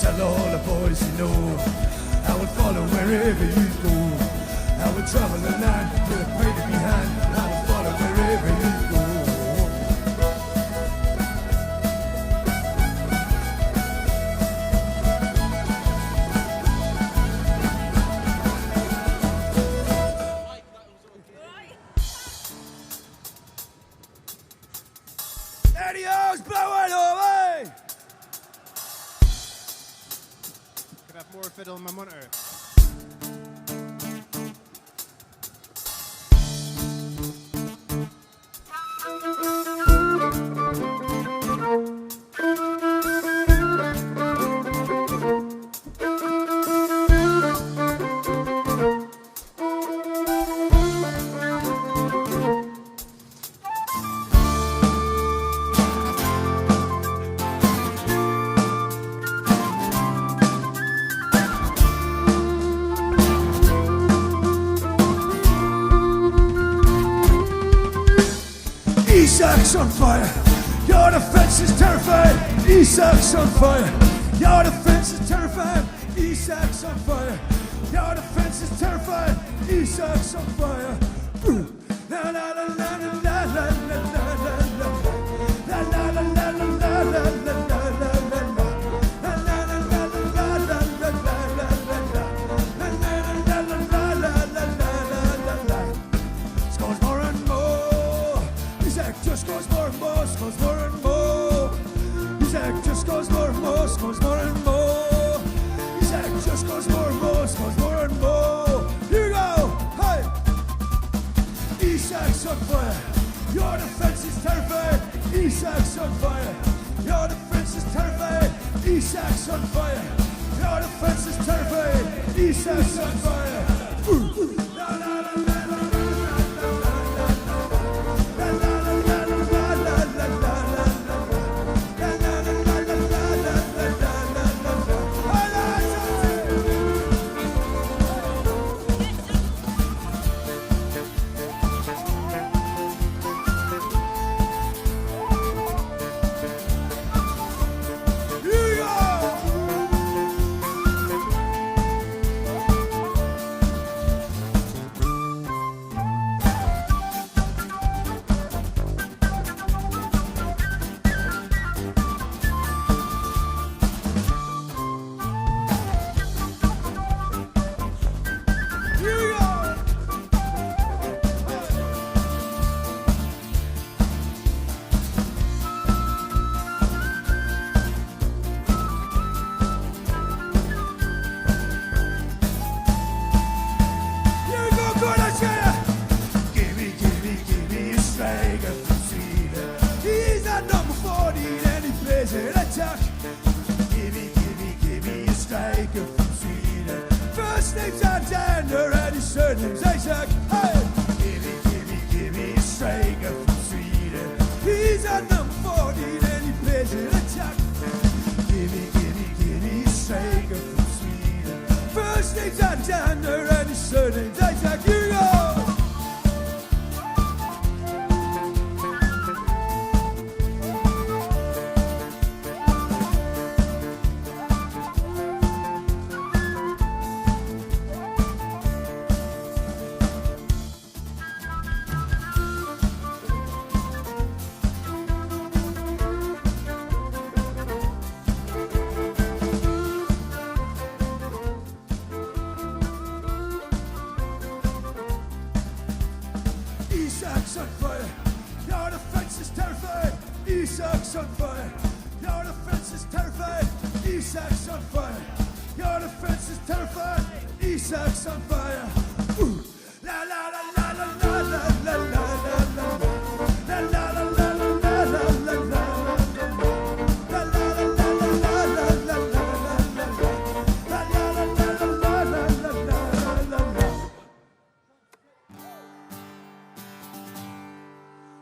Tell all the boys you know, I will follow wherever you go. I will travel the land with a plate behind. I will follow wherever you go. Adios, blow it away! Could have more fiddle on my monitor. Isak's on fire, your defense is terrified. Isak's on fire, your defense is terrified. Isak's on fire, your defense is terrified. Isak's on fire. La la la la la la la la la la la la la la la la just goes more and more, scores more and more. Isaac just goes more and more, scores more and more. Isaac just goes more and more, scores more and more. Here we go, hey! Isaac's on fire, your defense is terrified. Isaac's on fire, your defense is terrified. Isaac's on fire, your defense is terrified. Isaac's on fire. La la la la. surname's Isaac. Hey! Give me a striker from Sweden. He's at number 14 and he plays in attack. Give me a striker from Sweden. First name's Alexander and his surname's Isaac. Here we go! fire. Your defense is terrified. Isak's on fire. Your defense is terrified. Isak's on fire. Your defense is terrified. Isak's on fire. Ooh. La la la la la la la la la la la la la la la la la.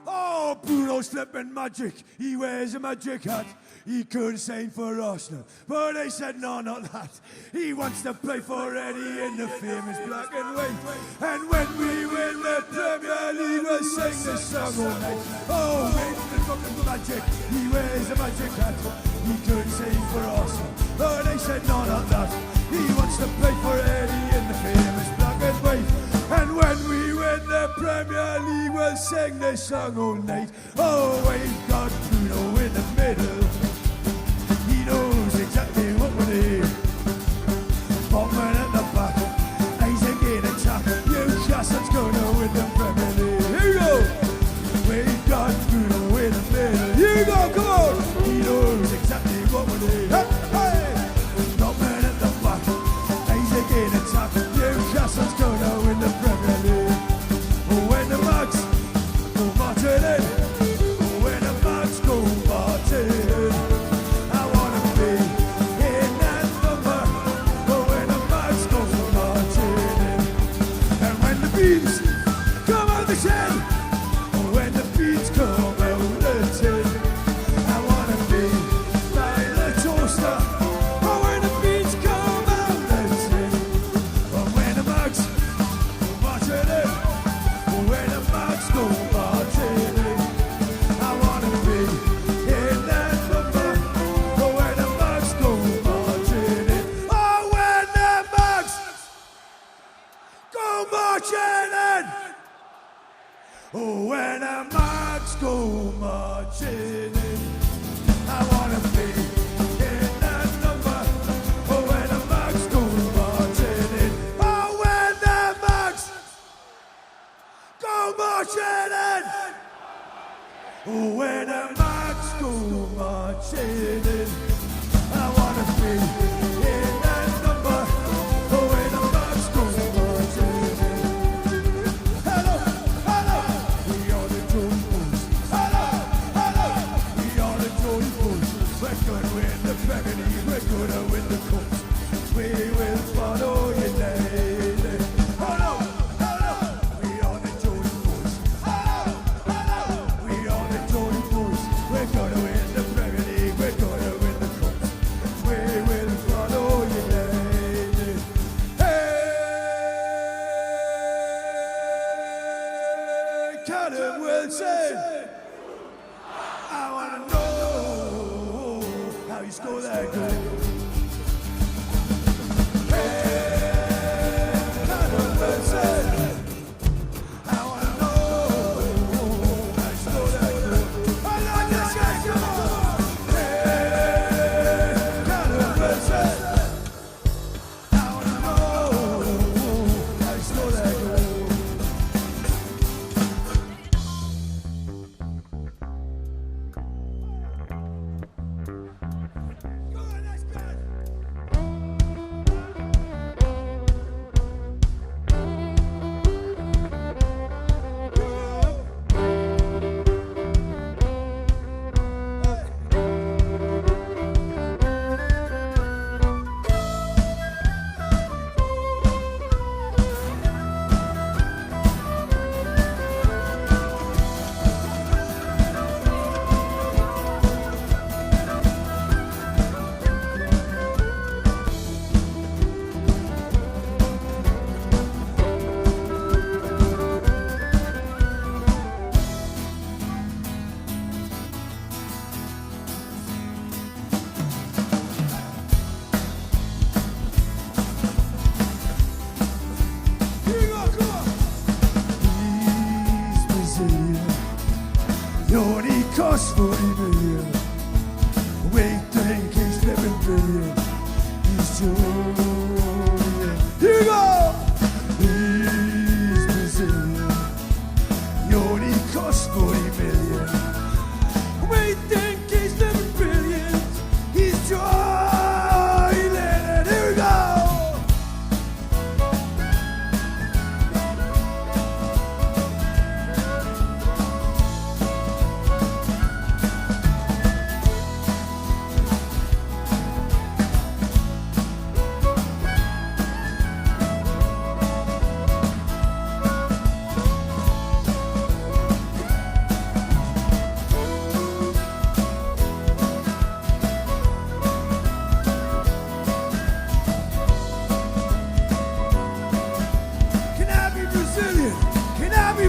Oh, Bruno's flipping magic. He wears a magic hat. He could sign for Arsenal, but they said no, not that. He wants to play for Eddie in the famous black and white. And when we win the Premier League, we'll sing this song all night. Oh, wait, fucking magic. He wears a magic hat. He could sign for Arsenal, but they said no, not that. He wants to play for Eddie in the famous black and white. And when we win the Premier League, we'll sing this song all night. Oh, we've got Bruno in the middle. He knows exactly what we need. Botman at the back, Isaac in attack. Newcastle's gonna win the Premier League. Here we go. We've got Bruno in the middle. Here we go, come on. He knows exactly what we need. Hey, hey. Botman at the back, Isaac in attack. Newcastle's gonna win the Premier League. Oh, when the Mags go marching in. Oh, when the Mags go marching in. I wanna be in that number. Oh, when the Mags go marching in. And when the beans come out the shed. Oh, when the beans come out the tin. I wanna be by the toaster. Oh, when the beans come out the tin. Oh, when the Mags go marching in. Oh, when the Mags go marching in. I wanna be in that number. Oh, when the Mags go marching in. Oh, when the Mags go marching in. Oh, when the Mags go marching in. I wanna be in that number. Oh, when the Mags go marching in. Oh, when the Mags go marching in. Oh, when the Mags go marching in. I wanna be in that number. Oh, when the Mags go marching in. Hello, hello, we are the Jolly Bulls. Hello, hello, we are the Jolly Bulls. We're gonna win the Premier League. We're gonna win the Cup. We will follow you daily. Hello, hello, we are the Jolly Bulls. Hello, hello, we are the Jolly Bulls. We're gonna win the Premier League. We're gonna win the Cup. We will follow you daily. Hey, Callum Wilson. I wanna know how you score that goal. Hey, Callum Wilson. I wanna know how you score that goal. I like this guy, come on. Hey, Callum Wilson. I wanna know how you score that goal. cost 40 million. Wait, think he's flipping brilliant. He's Julian. Here we go! He's Brazilian. You only cost cost 40 million. We think he's living brilliant. He's joining it. Here we go.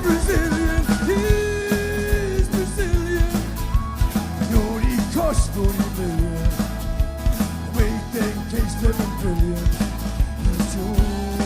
Brazilian, he's Brazilian. He only costs 40 million. We think he's living brilliant. He's joining.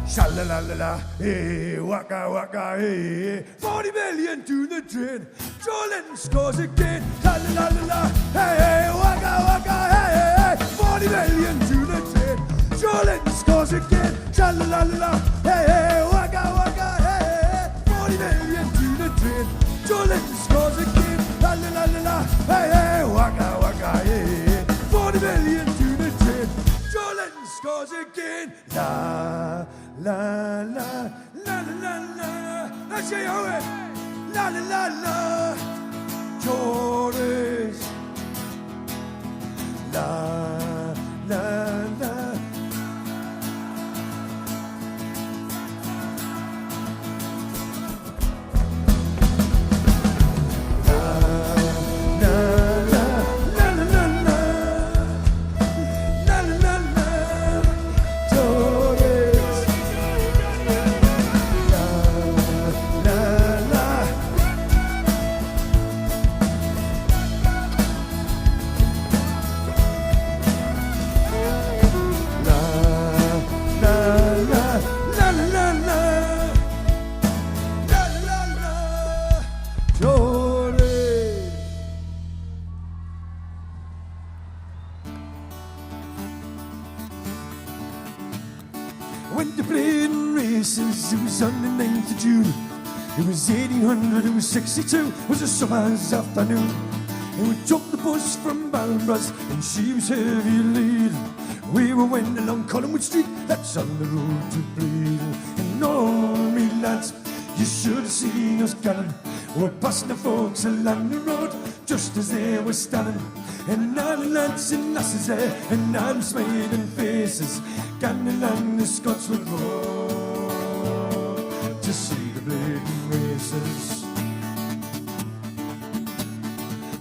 Sha-la-la-la-la, hey, waka waka, hey. 40 million to the drain. Joe Linton scores again. Sha-la-la-la-la, hey, waka waka, hey. 40 million to the drain. Joe Linton scores again. Sha-la-la-la-la, hey, waka waka, hey. 40 million to the drain. Joe Linton scores again. La-la-la-la-la, hey, waka waka, hey. 40 million to the drain. Joe Linton scores again. La la la la la la. Let's say how it. La la la la. Joris. La la la. When they played in races, it was on the 9th of June. It was 1800, it was 62, it was a summer's afternoon. And we took the bus from Balbras, and she was heavy laden. We were went along Collingwood Street, that's on the road to Bleeding. And oh, me lads, you should have seen us gunning. We're passing the folks along the road, just as they were standing. And all the lads and lasses there, and all the smiling faces, gone along the Scotswood Road to see the bleeding races.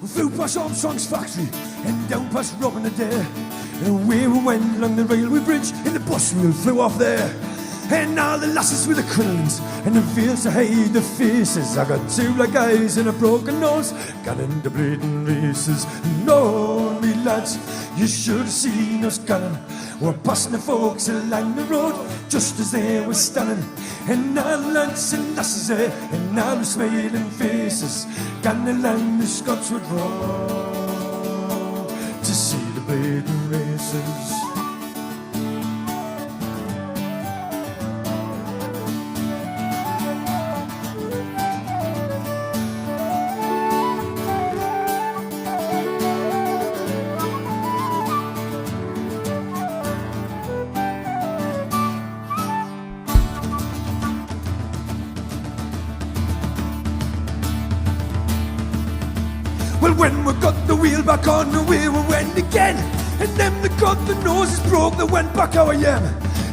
We flew past Armstrong's factory and down past Robin Adair, and away we went along the railway bridge in the bus wheel flew off there. And all the lasses with the crinoline and the veils to hide the faces. I got two black eyes and a broken nose, got into bleeding races. No, me lads, you should have seen us gunning. We're passing the folks along the road, just as they were standing. And all the lads and lasses there, and all the smiling faces, gone along the Scotswood Road to see the bleeding races. Well, when we got the wheel back on, away we went again. And them that got the noses broke, they went back our yam.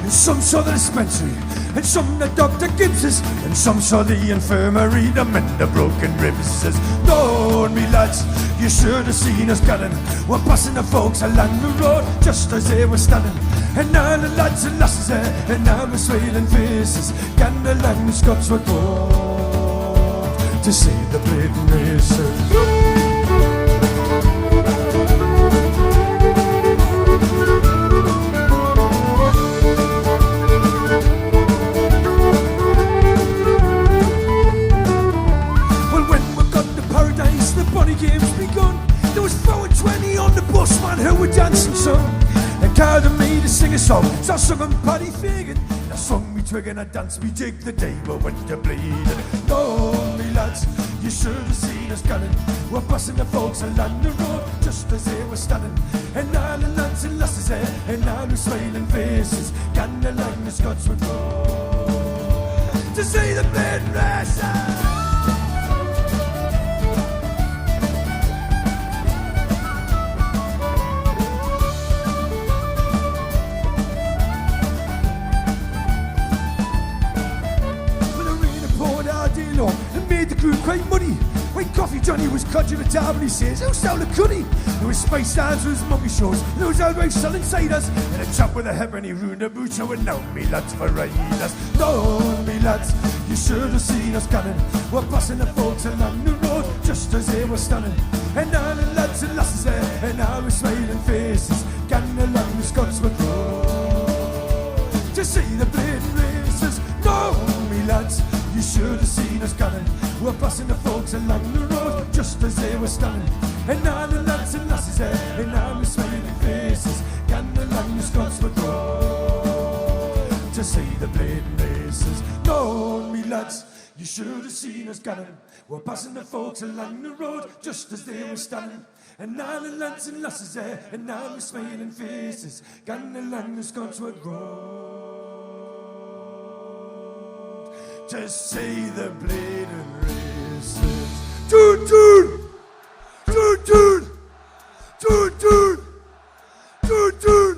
And some saw the dispensary, and some the Dr. Gibbs's, and some saw the infirmary, the men the broken ribs. Says, Lord, me lads, you should have seen us gunning. We're passing the folks along the road, just as they were standing. And all the lads and lasses there, and all the smiling faces, gone along the Scotswood Road to see the bleeding races. Games begun. There was 420 on the bus, man, who were dancing son. They called on me to sing a song, so I sung on Paddy Fagan. I sung me twig and I danced me jig the day we went to Bleeding. passing the folks along the road just as they were standing. And all the lads and lasses there, and all the smiling faces, gan along the Scots would go to see the bleeding races. And made the crew quite muddy. When Coffee Johnny was codging the table, he says, "Who's down the cuddy?" There was spice dance, there was monkey shows, and there was outright selling ciders. And a chap with a hebony ruined a boot, so now me lads for riders. No, me lads, you should have seen us coming. We're passing the folks along the road just as they were standing. And all the lads and lasses there, and all the smiling faces, gan along the Scotswood Road to see the bleeding races. No, me lads, you should have seen us coming. We're passing the folks along the road just as they were standing. And all the lads and lasses there, and all the smiling faces, gan along the Scotswood Road to see the bleeding races. No, me lads, you should have seen us coming. We're passing the folks along the road just as they were standing. And all the lads and lasses there, and all the smiling faces, gan along the Scotswood Road to see the bleeding races. Toot toot, toot toot, toot toot, toot toot.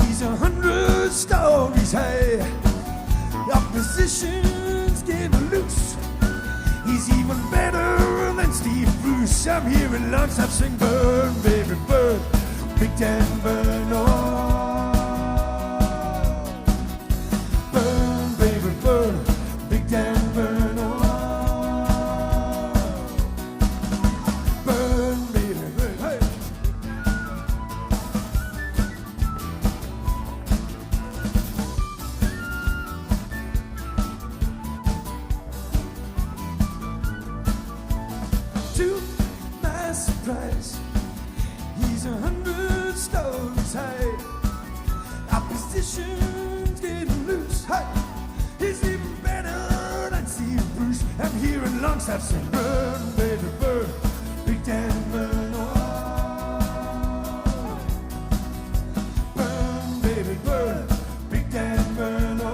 He's 100 stories high. Opposition's getting loose. He's even better than Steve Bruce. I'm hearing Longstaff sing "Burn, Baby Burn," Big Dan burn, oh. Burn, baby burn, Big Dan burn, oh. Burn, baby burn, hey. To my surprise, he's 100 stories high. Opposition's getting loose. Hey, he's even better than Steve Bruce. I'm hearing Longstaff sing "Burn, baby burn, Big Dan burn, oh. Burn, baby burn, Big Dan burn, oh.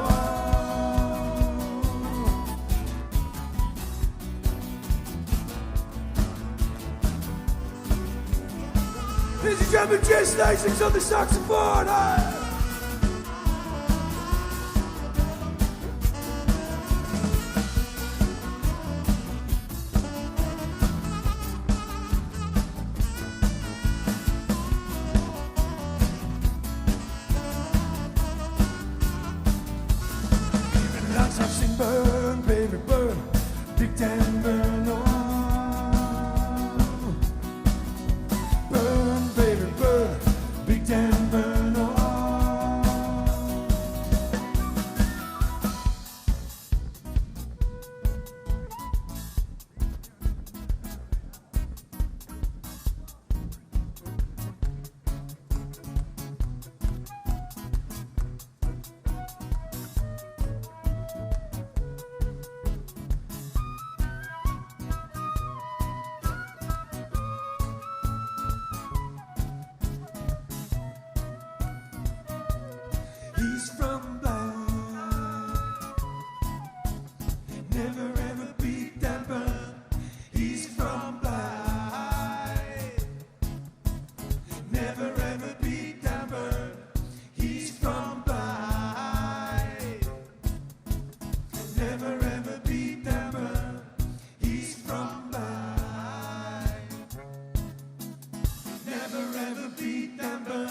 Ladies and gentlemen, Jason Isaacs on the saxophone. Hey. Even Longstaff sing "Burn, baby burn, Big Dan burn, oh. Burn, baby burn, Big Dan burn, oh. He's from Blind. Never ever beat that burn. He's from Blind. Never ever beat that burn. He's from Blind. Never ever beat that burn. He's from Blind. Never ever beat that burn.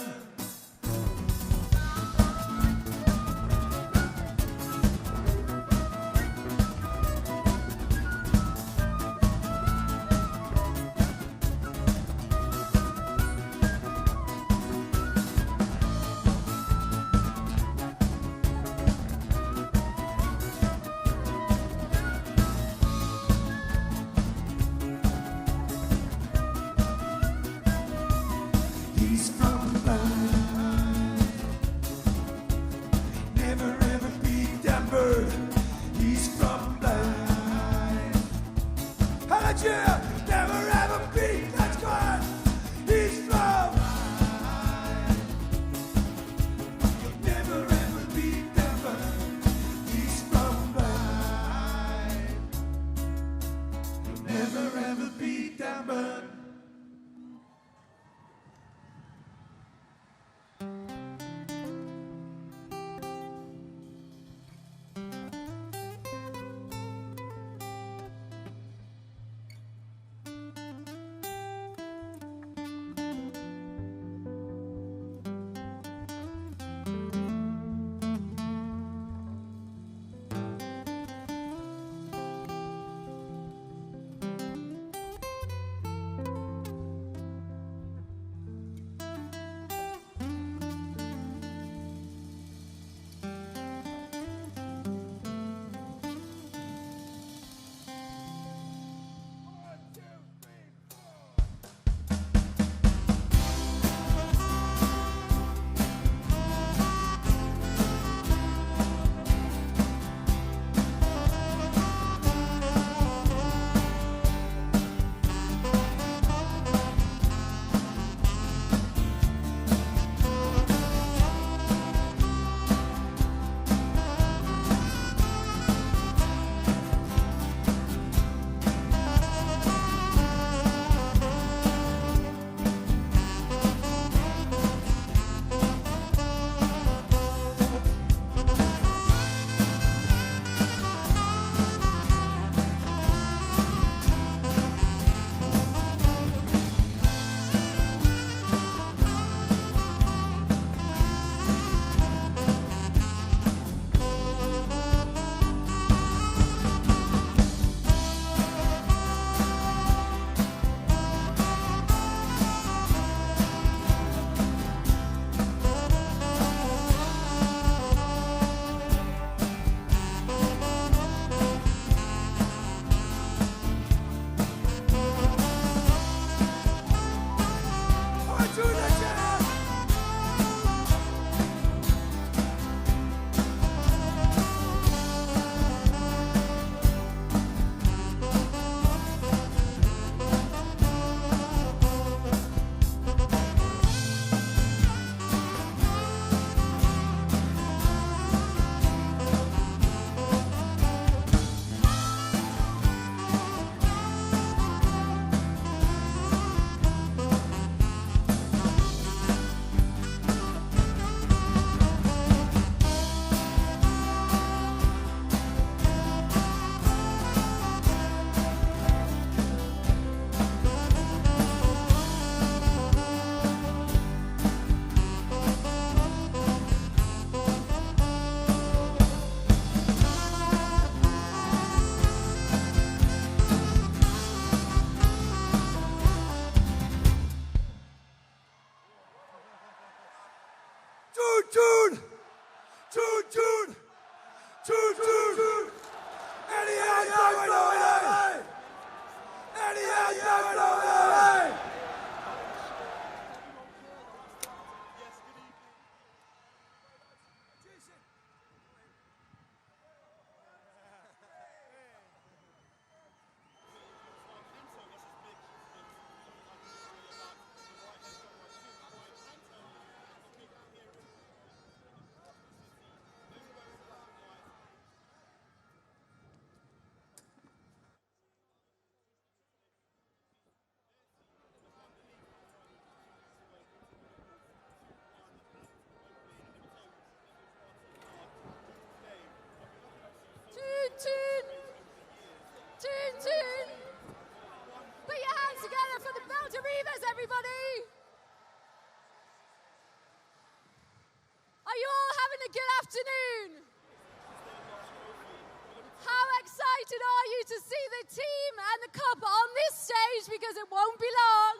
along.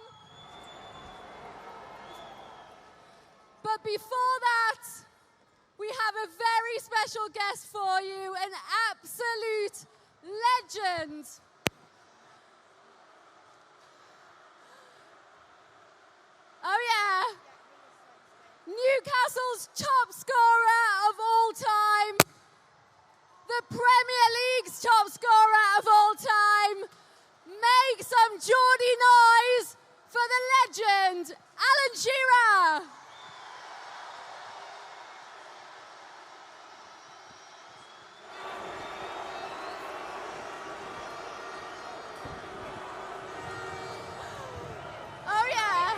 But before that, we have a very special guest for you, an absolute legend. Oh yeah, Newcastle's top scorer of all time, the Premier League's top scorer of all time. Make some Geordie noise for the legend, Alan Shearer. Oh yeah.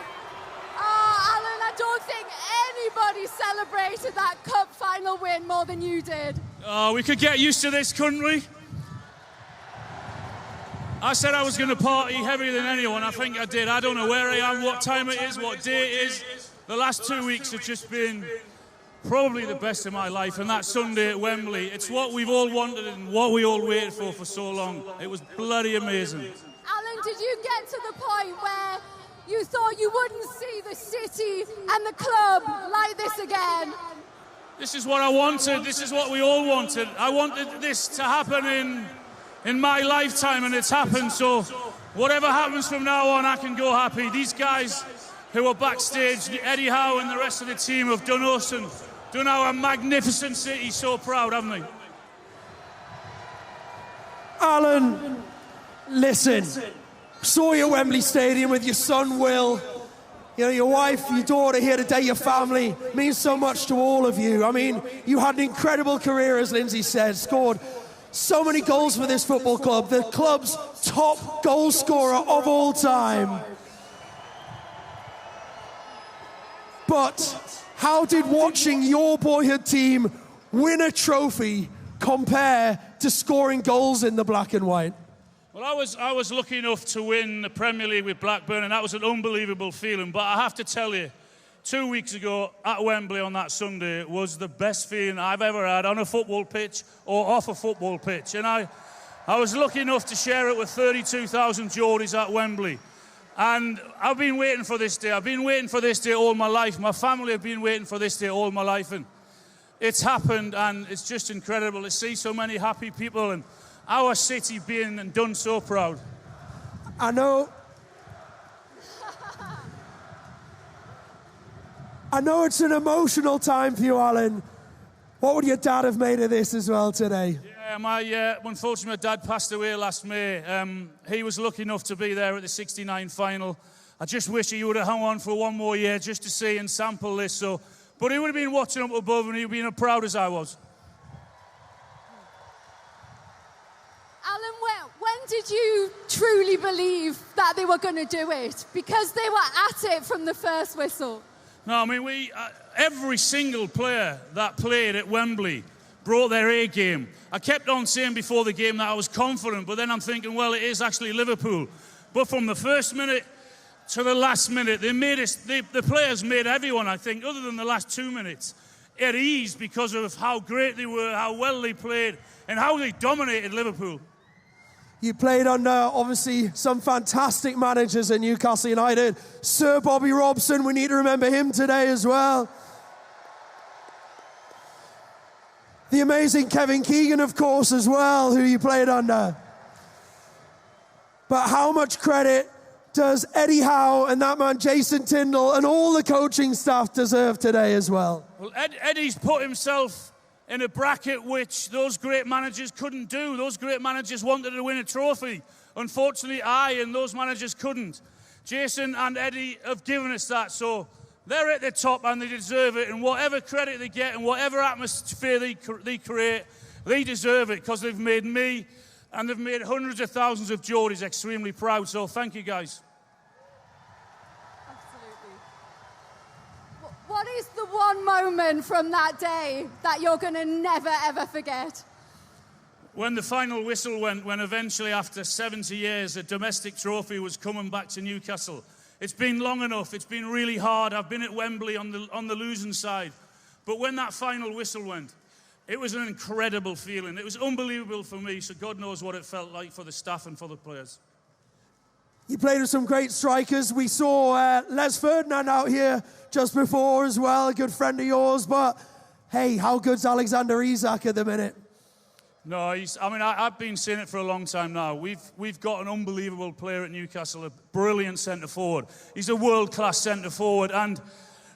Oh, Alan, I don't think anybody celebrated that cup final win more than you did. Oh, we could get used to this, couldn't we? I said I was going to party heavier than anyone. I think I did. I don't know where I am, what time it is, what day it is. The last 2 weeks have just been probably the best of my life, and that Sunday at Wembley, it's what we've all wanted and what we all waited for so long. It was bloody amazing. Alan, did you get to the point where you thought you wouldn't see the city and the club like this again? This is what I wanted. This is what we all wanted. I wanted this to happen in my lifetime, and it's happened. So whatever happens from now on, I can go happy. These guys who are backstage, Eddie Howe and the rest of the team, have done us and done our magnificent city so proud, haven't they? Alan, listen, saw you at Wembley Stadium with your son Will. You know, your wife, your daughter here today, your family, means so much to all of you. I mean, you had an incredible career, as Lindsay said, scored so many goals for this football club, the club's top goal scorer of all time. But how did watching your boyhood team win a trophy compare to scoring goals in the black and white? Well, I was lucky enough to win the Premier League with Blackburn, and that was an unbelievable feeling. But I have to tell you, 2 weeks ago at Wembley on that Sunday was the best feeling I've ever had on a football pitch or off a football pitch. And I was lucky enough to share it with 32,000 Geordies at Wembley. And I've been waiting for this day. I've been waiting for this day all my life. My family have been waiting for this day all my life. And it's happened, and it's just incredible to see so many happy people and our city being and done so proud. I know it's an emotional time for you, Alan. What would your dad have made of this as well today? Yeah, unfortunately, my dad passed away last May. He was lucky enough to be there at the 69 final. I just wish he would have hung on for one more year just to see and sample this. But he would have been watching up above, and he would have been as proud as I was. Alan, when did you truly believe that they were going to do it? Because they were at it from the first whistle. No, I mean, every single player that played at Wembley brought their A game. I kept on saying before the game that I was confident, but then I'm thinking, well, it is actually Liverpool. But from the first minute to the last minute, the players made everyone, I think, other than the last 2 minutes, at ease because of how great they were, how well they played, and how they dominated Liverpool. You played under, obviously, some fantastic managers at Newcastle United. Sir Bobby Robson, we need to remember him today as well. The amazing Kevin Keegan, of course, as well, who you played under. But how much credit does Eddie Howe and that man Jason Tindall and all the coaching staff deserve today as well? Well, Eddie's put himself in a bracket which those great managers couldn't do. Those great managers wanted to win a trophy. Unfortunately, I and those managers couldn't. Jason and Eddie have given us that, so they're at the top and they deserve it. And whatever credit they get and whatever atmosphere they create, they deserve it because they've made me and they've made hundreds of thousands of Geordies extremely proud. So thank you, guys. What is the one moment from that day that you're going to never, ever forget? When the final whistle went, when eventually after 70 years a domestic trophy was coming back to Newcastle. It's been long enough, it's been really hard. I've been at Wembley on the losing side. But when that final whistle went, it was an incredible feeling. It was unbelievable for me, so God knows what it felt like for the staff and for the players. You played with some great strikers. We saw Les Ferdinand out here just before as well, a good friend of yours. But, hey, how good's Alexander Isak at the minute? No, I've been saying it for a long time now. We've got an unbelievable player at Newcastle, a brilliant centre-forward. He's a world-class centre-forward, and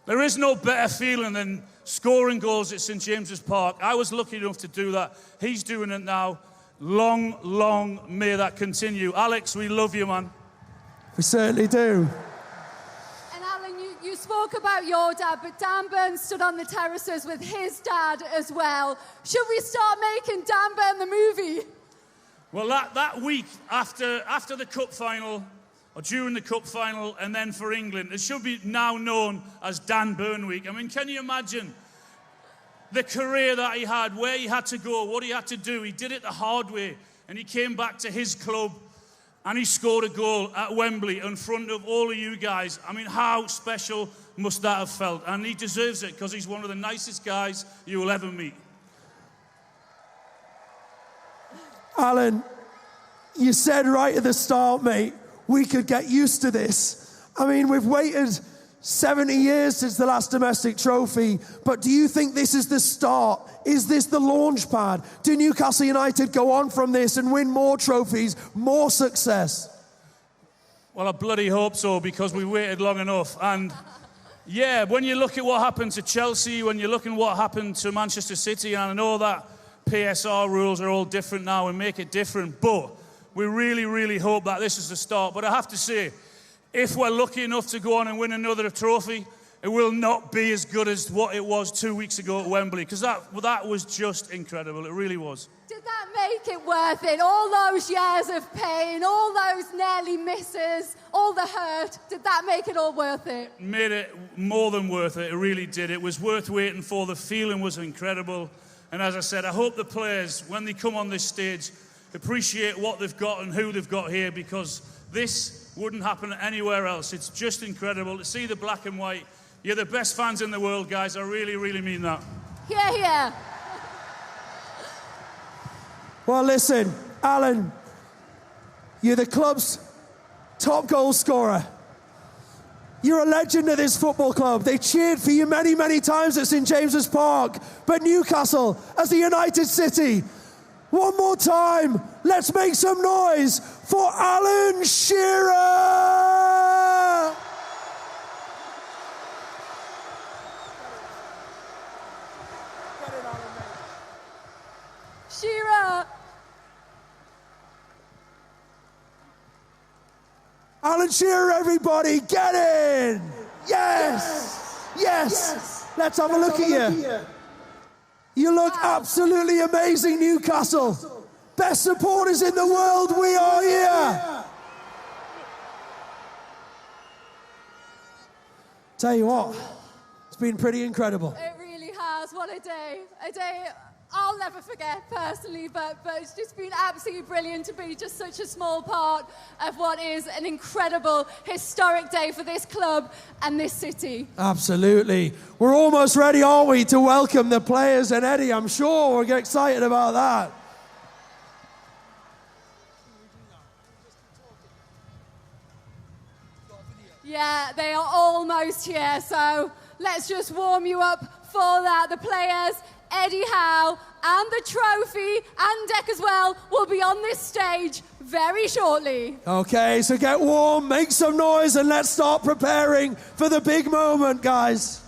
there is no better feeling than scoring goals at St James's Park. I was lucky enough to do that. He's doing it now. Long, long may that continue. Alex, we love you, man. We certainly do. And Alan, you spoke about your dad, but Dan Burn stood on the terraces with his dad as well. Should we start making Dan Burn the movie? Well, that week after the cup final, or during the cup final, and then for England, it should be now known as Dan Burn Week. I mean, can you imagine the career that he had, where he had to go, what he had to do? He did it the hard way, and he came back to his club, and he scored a goal at Wembley in front of all of you guys. I mean, how special must that have felt? And he deserves it, because he's one of the nicest guys you will ever meet. Alan, you said right at the start, mate, we could get used to this. I mean, we've waited 70 years since the last domestic trophy, but do you think this is the start? Is this the launch pad? Do Newcastle United go on from this and win more trophies, more success? Well, I bloody hope so, because we waited long enough. And yeah, when you look at what happened to Chelsea, when you look at what happened to Manchester City, and I know that PSR rules are all different now and make it different, but we really, really hope that this is the start. But I have to say, if we're lucky enough to go on and win another trophy, it will not be as good as what it was 2 weeks ago at Wembley, because that was just incredible. It really was. Did that make it worth it? All those years of pain, all those nearly misses, all the hurt, did that make it all worth it? Made it more than worth it. It really did. It was worth waiting for. The feeling was incredible. And as I said, I hope the players, when they come on this stage, appreciate what they've got and who they've got here, because this wouldn't happen anywhere else. It's just incredible to see the black and white. You're the best fans in the world, guys. I really, really mean that. Yeah, yeah. Well, listen, Alan, you're the club's top goal scorer. You're a legend of this football club. They cheered for you many, many times at St James's Park. But Newcastle, as a United City, one more time, let's make some noise for Alan Shearer! Shearer! Alan Shearer, everybody, get in! Yes! Yes! Let's have a look at you. You look absolutely amazing, Newcastle. Best supporters in the world, we are here. Tell you what, it's been pretty incredible. It really has. What a day. A day I'll never forget personally, but it's just been absolutely brilliant to be just such a small part of what is an incredible, historic day for this club and this city. Absolutely. We're almost ready, aren't we, to welcome the players, and Eddie, I'm sure we'll get excited about that. Yeah, they are almost here, so let's just warm you up for that. The players, Eddie Howe, and the trophy, and Deck as well, will be on this stage very shortly. Okay, so get warm, make some noise, and let's start preparing for the big moment, guys.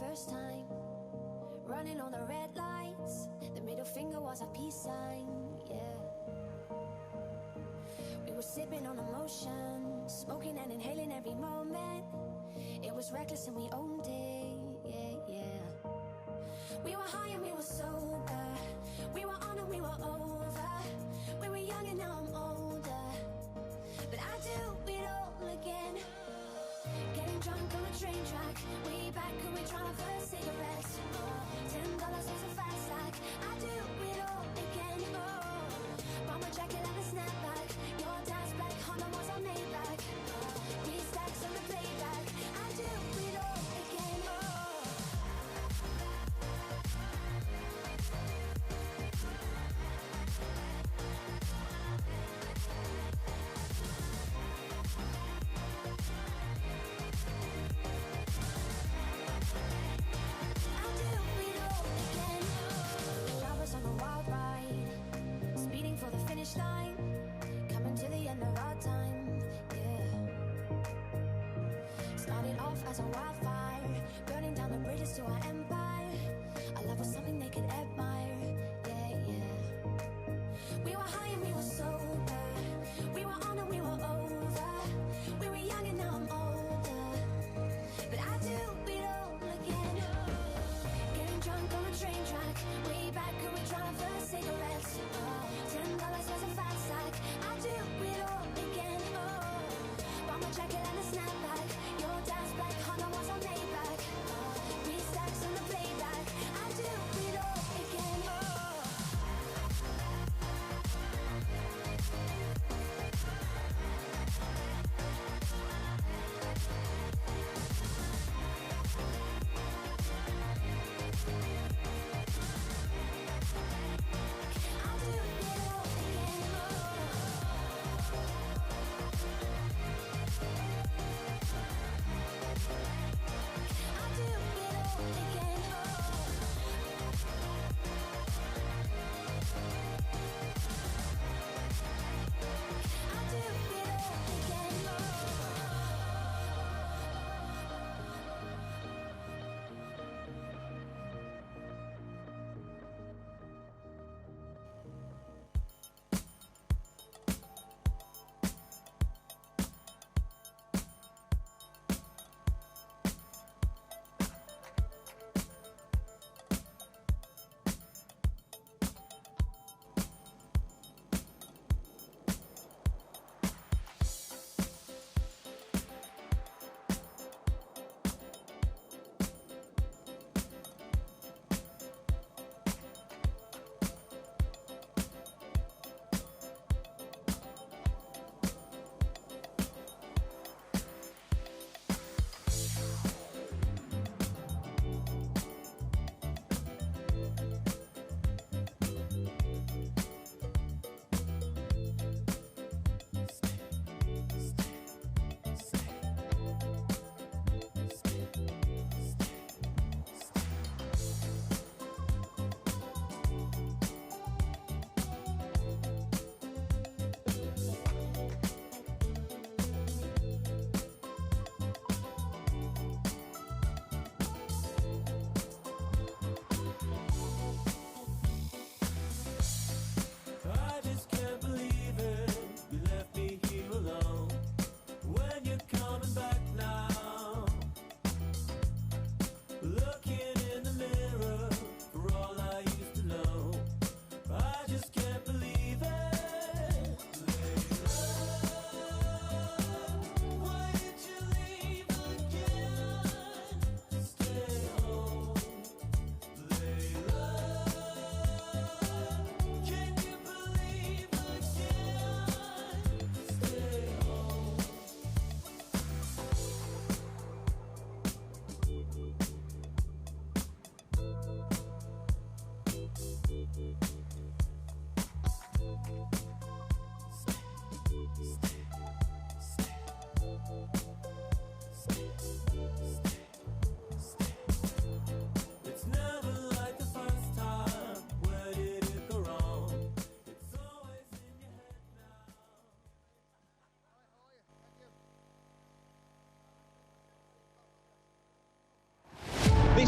first time. Running on the red lights, the middle finger was a peace sign, yeah. We were sipping on emotion, smoking and inhaling every moment. It was reckless and we owned it, yeah, yeah. We were high and we were sober, we were on and we were over. We were young and now I'm older, but I do it all again. Getting drunk on a train track, way back when we tried our first cigarettes. $10 was a fast stack, I do it all again. Oh, bomber jacket and a snapback, your dad's black Honda was our Maybach. We stacks on the playback, I do it all again. Oh.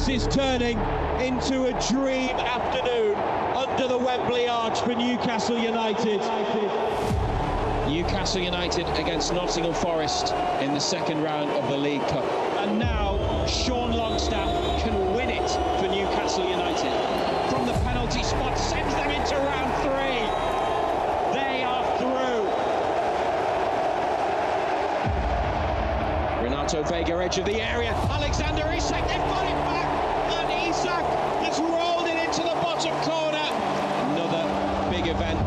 This is turning into a dream afternoon under the Wembley Arch for Newcastle United. Newcastle United against Nottingham Forest in the second round of the League Cup. And now Sean Longstaff can win it for Newcastle United. From the penalty spot, sends them into round 3. They are through. Renato Vega, edge of the area. Alexander Isak, they've got it back. And Isak has rolled it into the bottom corner. Another big event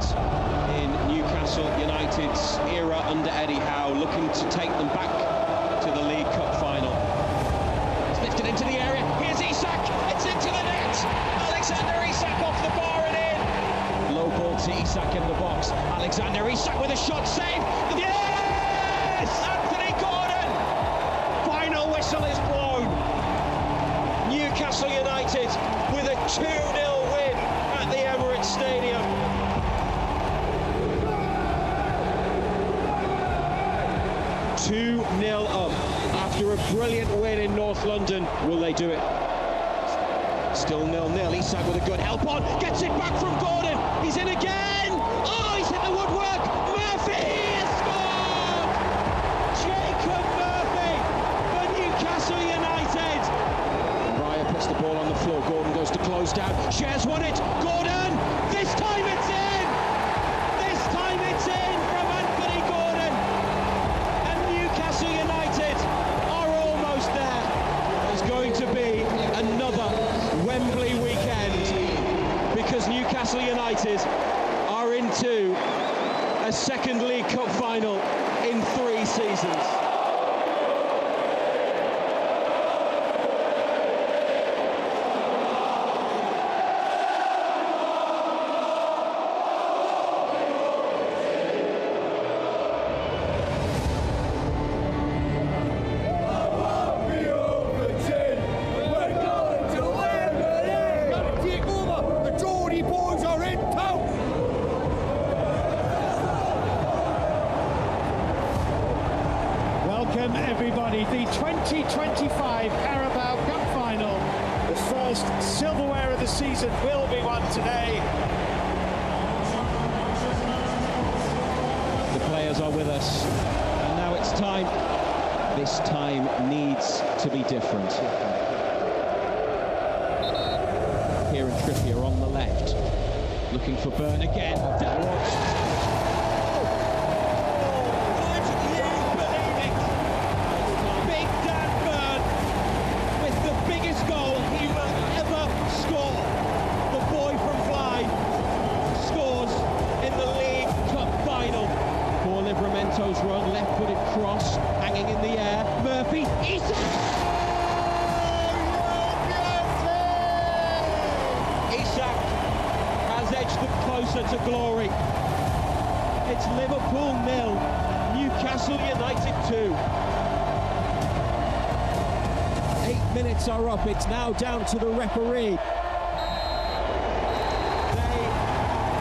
in Newcastle United's era under Eddie Howe, looking to take them back to the League Cup final. It's lifted into the area. Here's Isak. It's into the net. Alexander Isak off the bar and in. Low ball to Isak in the box. Alexander Isak with a shot save. Yes! Anthony Gordon. Final whistle is blown. Newcastle United with a 2-0 win at the Emirates Stadium. Two-0 up after a brilliant win in North London. Will they do it? Still 0-0. Isak with a good help on. Gets it back from Gordon. He's in again. Oh, he's hit the woodwork. Murphy has scored. Jacob Murphy for Newcastle United. Raya puts the ball on the floor. Gordon goes to close down. Shares won it. Gordon. This time it's in. This time it's in from Anthony Gordon. And Newcastle United are almost there. There's going to be another Wembley weekend because Newcastle United are into a second League Cup final in 3 seasons. Welcome everybody, the 2025 Carabao Cup final. The first silverware of the season will be won today. The players are with us, and now it's time. This time needs to be different. Kieran Trippier on the left, looking for Burn again. Big Dan Burn with the biggest goal he will ever score. The boy from Clyde scores in the League Cup final. For Livramento's run, left-footed cross, hanging in the air. Murphy, Isak! Isak has edged them closer to glory. It's Liverpool 0, Newcastle United 2. 8 minutes are up, it's now down to the referee. They've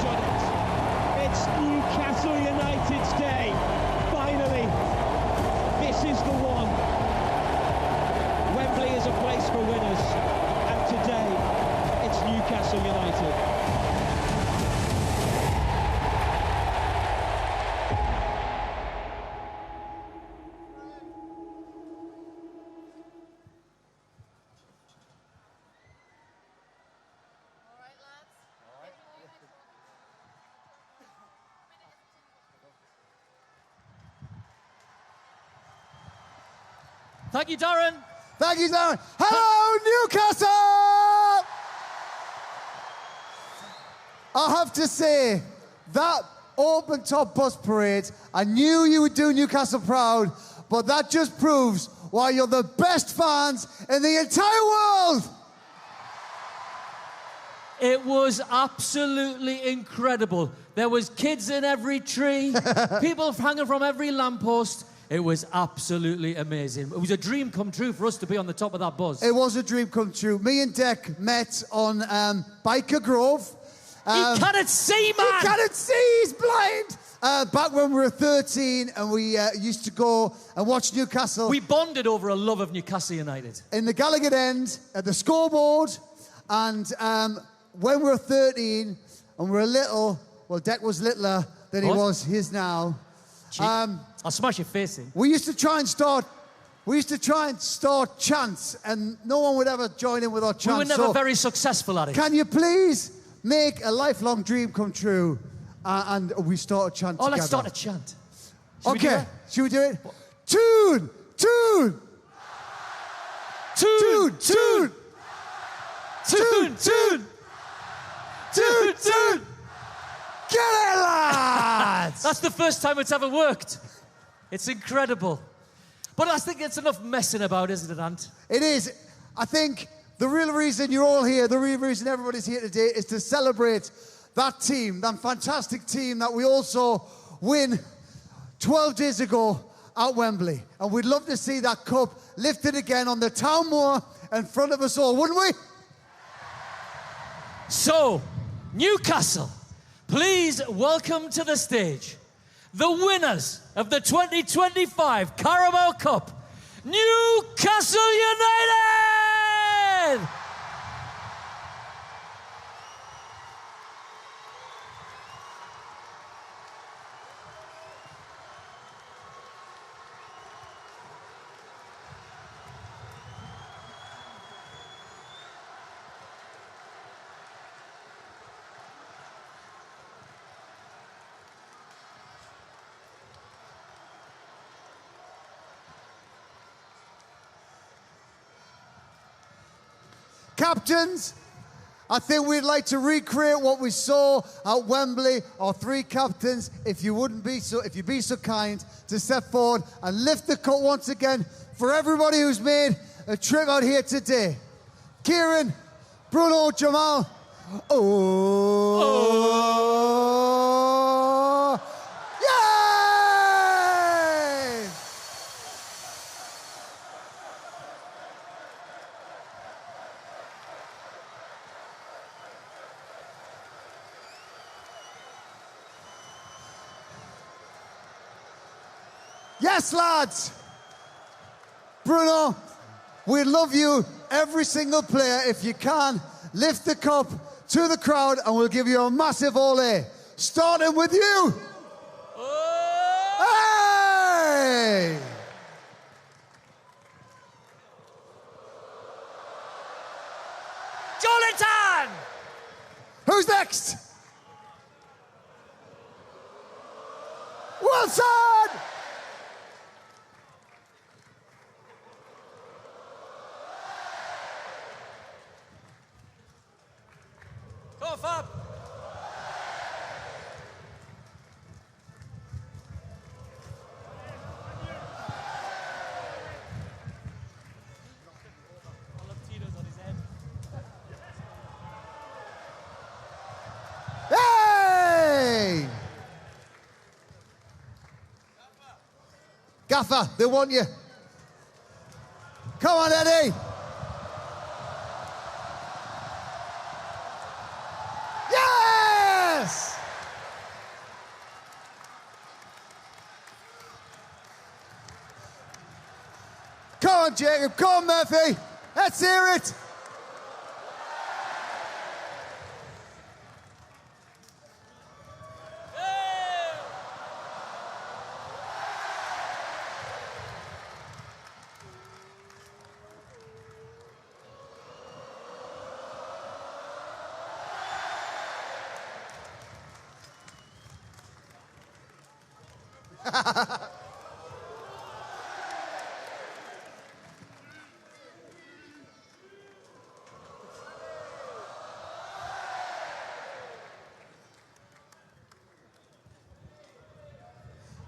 done it. It's Newcastle United's day. Finally, this is the one. Wembley is a place for winners, and today, it's Newcastle United. Thank you, Darren. Thank you, Darren. Hello, Newcastle! I have to say, that open-top bus parade, I knew you would do Newcastle proud, but that just proves why you're the best fans in the entire world! It was absolutely incredible. There was kids in every tree, people hanging from every lamppost. It was absolutely amazing. It was a dream come true for us to be on the top of that bus. It was a dream come true. Me and Dec met on Biker Grove. He cannot see, man! He cannot see, he's blind! back when we were 13 and we used to go and watch Newcastle. We bonded over a love of Newcastle United. In the Gallagher end, at the scoreboard, and when we were 13 and we were little, well, Deck was littler than he is now. I'll smash your face in. We used to try and start chants, and no one would ever join in with our chants. We were never very successful at it. Can you please make a lifelong dream come true? And we start a chant together. Let's start a chant. Okay, should we do it? Tune! Tune! Tune! Tune! Tune! Tune! Tune! Tune! Get it, lads! That's the first time it's ever worked. It's incredible. But I think it's enough messing about, isn't it, Ant? It is. I think the real reason you're all here, the real reason everybody's here today is to celebrate that team, that fantastic team that we also win 12 days ago at Wembley. And we'd love to see that cup lifted again on the town moor in front of us all, wouldn't we? So, Newcastle, please welcome to the stage the winners of the 2025 Carabao Cup, Newcastle United! Captains, I think we'd like to recreate what we saw at Wembley. Our three captains, if you'd be so kind to step forward and lift the cup once again for everybody who's made a trip out here today. Kieran, Bruno, Jamal. Yay! Yes, lads. Bruno, we love you, every single player. If you can, lift the cup to the crowd and we'll give you a massive ole. Starting with you. Hey! Jonathan! Who's next? Wilson! Go, Fab! Hey! Gaffer, they want you. Come on, Eddie. Yes! Come on, Jacob. Come on, Murphy. Let's hear it.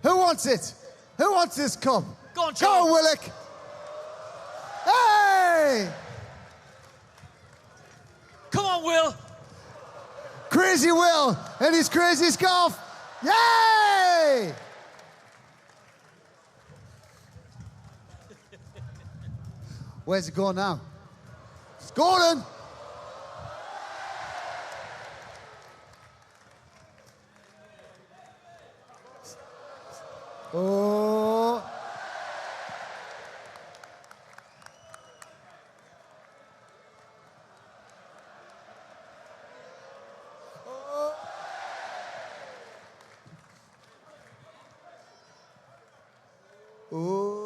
Who wants it? Who wants this cup? Go on, Go on, Willick. Hey! Come on, Will. Crazy Will and his crazy scarf. Yay! Where's it going now? It's Gordon. Oh. Oh.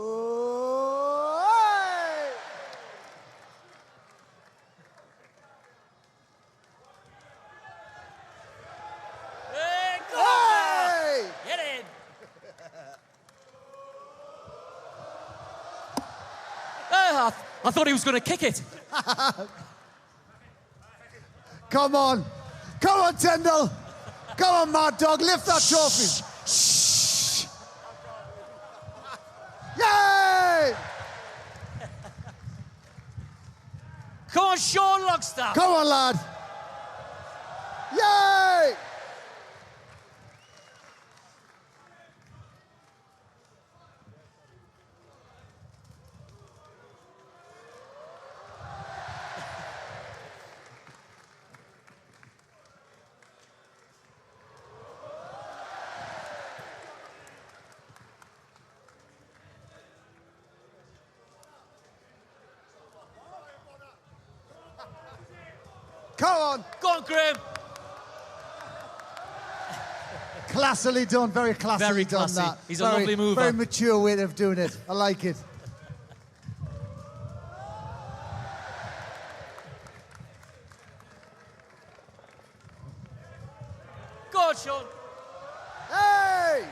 Hey. Hey, go Hey. Get in. I thought he was going to kick it. Come on. Come on, Tyndall. Come on, Mad Dog. Lift that trophy. Shh. Yay! Come on, Sean Longstaff. Come on, lad. Yay! Come on. Go on, Graham. Classily done, very classily Very done classy. that. He's a Very- lovely mover. Very mature way of doing it. I like it. Go on, Sean. Hey!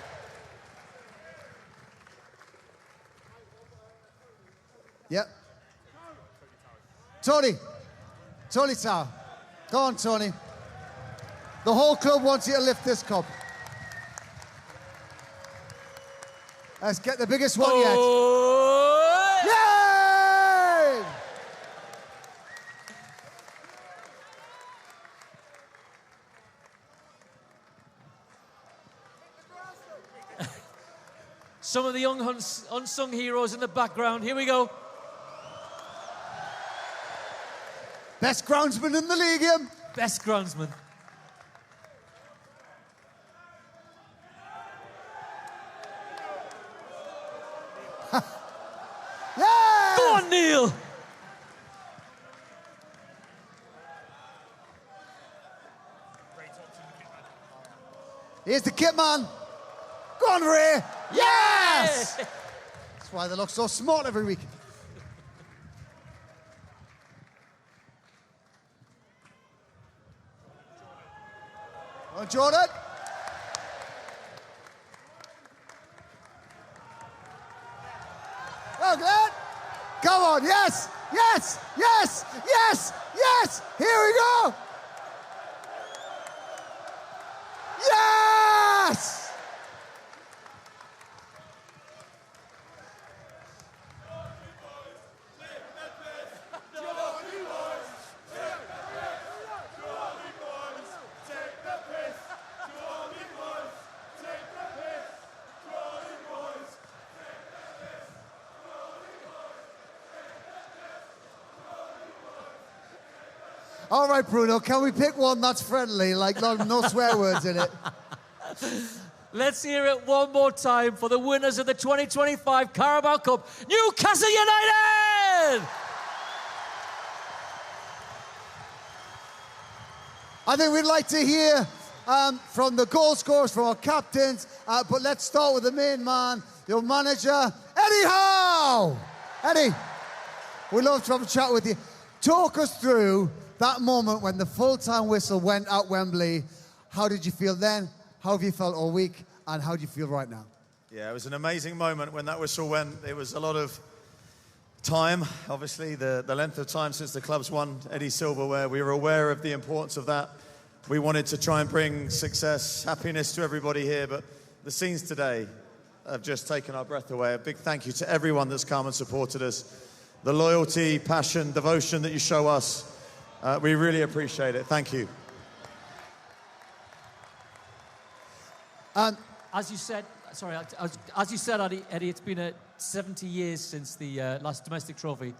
Yep. Tony. Tony Tower. Go on, Tony. The whole club wants you to lift this cup. Let's get the biggest one yet. Yay! Some of the young unsung heroes in the background. Here we go. Best groundsman in the league, him. Best groundsman. Yeah! Go on, Neil. Here's the kit man. Go on, Ray. Yes! That's why they look so smart every week. Go on, Jordan. Oh, good. Come on, yes, yes, yes, yes, yes. Here we go. Yes! All right, Bruno, can we pick one that's friendly, like no swear words in it? Let's hear it one more time for the winners of the 2025 Carabao Cup, Newcastle United! I think we'd like to hear from the goal scorers, from our captains, but let's start with the main man, your manager, Eddie Howe! Eddie, we'd love to have a chat with you. Talk us through that moment when the full-time whistle went at Wembley. How did you feel then? How have you felt all week? And how do you feel right now? Yeah, it was an amazing moment when that whistle went. It was a lot of time, obviously, the length of time since the club's won Eddie Silverware. We were aware of the importance of that. We wanted to try and bring success, happiness to everybody here, but the scenes today have just taken our breath away. A big thank you to everyone that's come and supported us. The loyalty, passion, devotion that you show us, we really appreciate it. Thank you. As you said, sorry, as you said, Eddie, it's been 70 years since the last domestic trophy.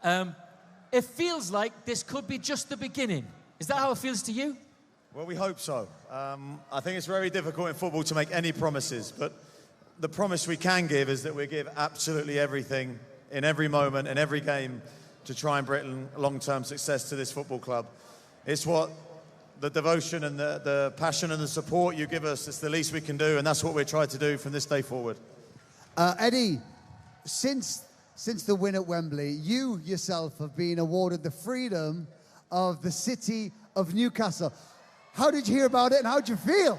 It feels like this could be just the beginning. Is that how it feels to you? Well, we hope so. I think it's very difficult in football to make any promises, but the promise we can give is that we give absolutely everything in every moment, in every game, to try and bring long-term success to this football club. It's what the devotion and the passion and the support you give us, it's the least we can do, and that's what we're trying to do from this day forward. Eddie, since the win at Wembley, you yourself have been awarded the freedom of the city of Newcastle. How did you hear about it and how did you feel?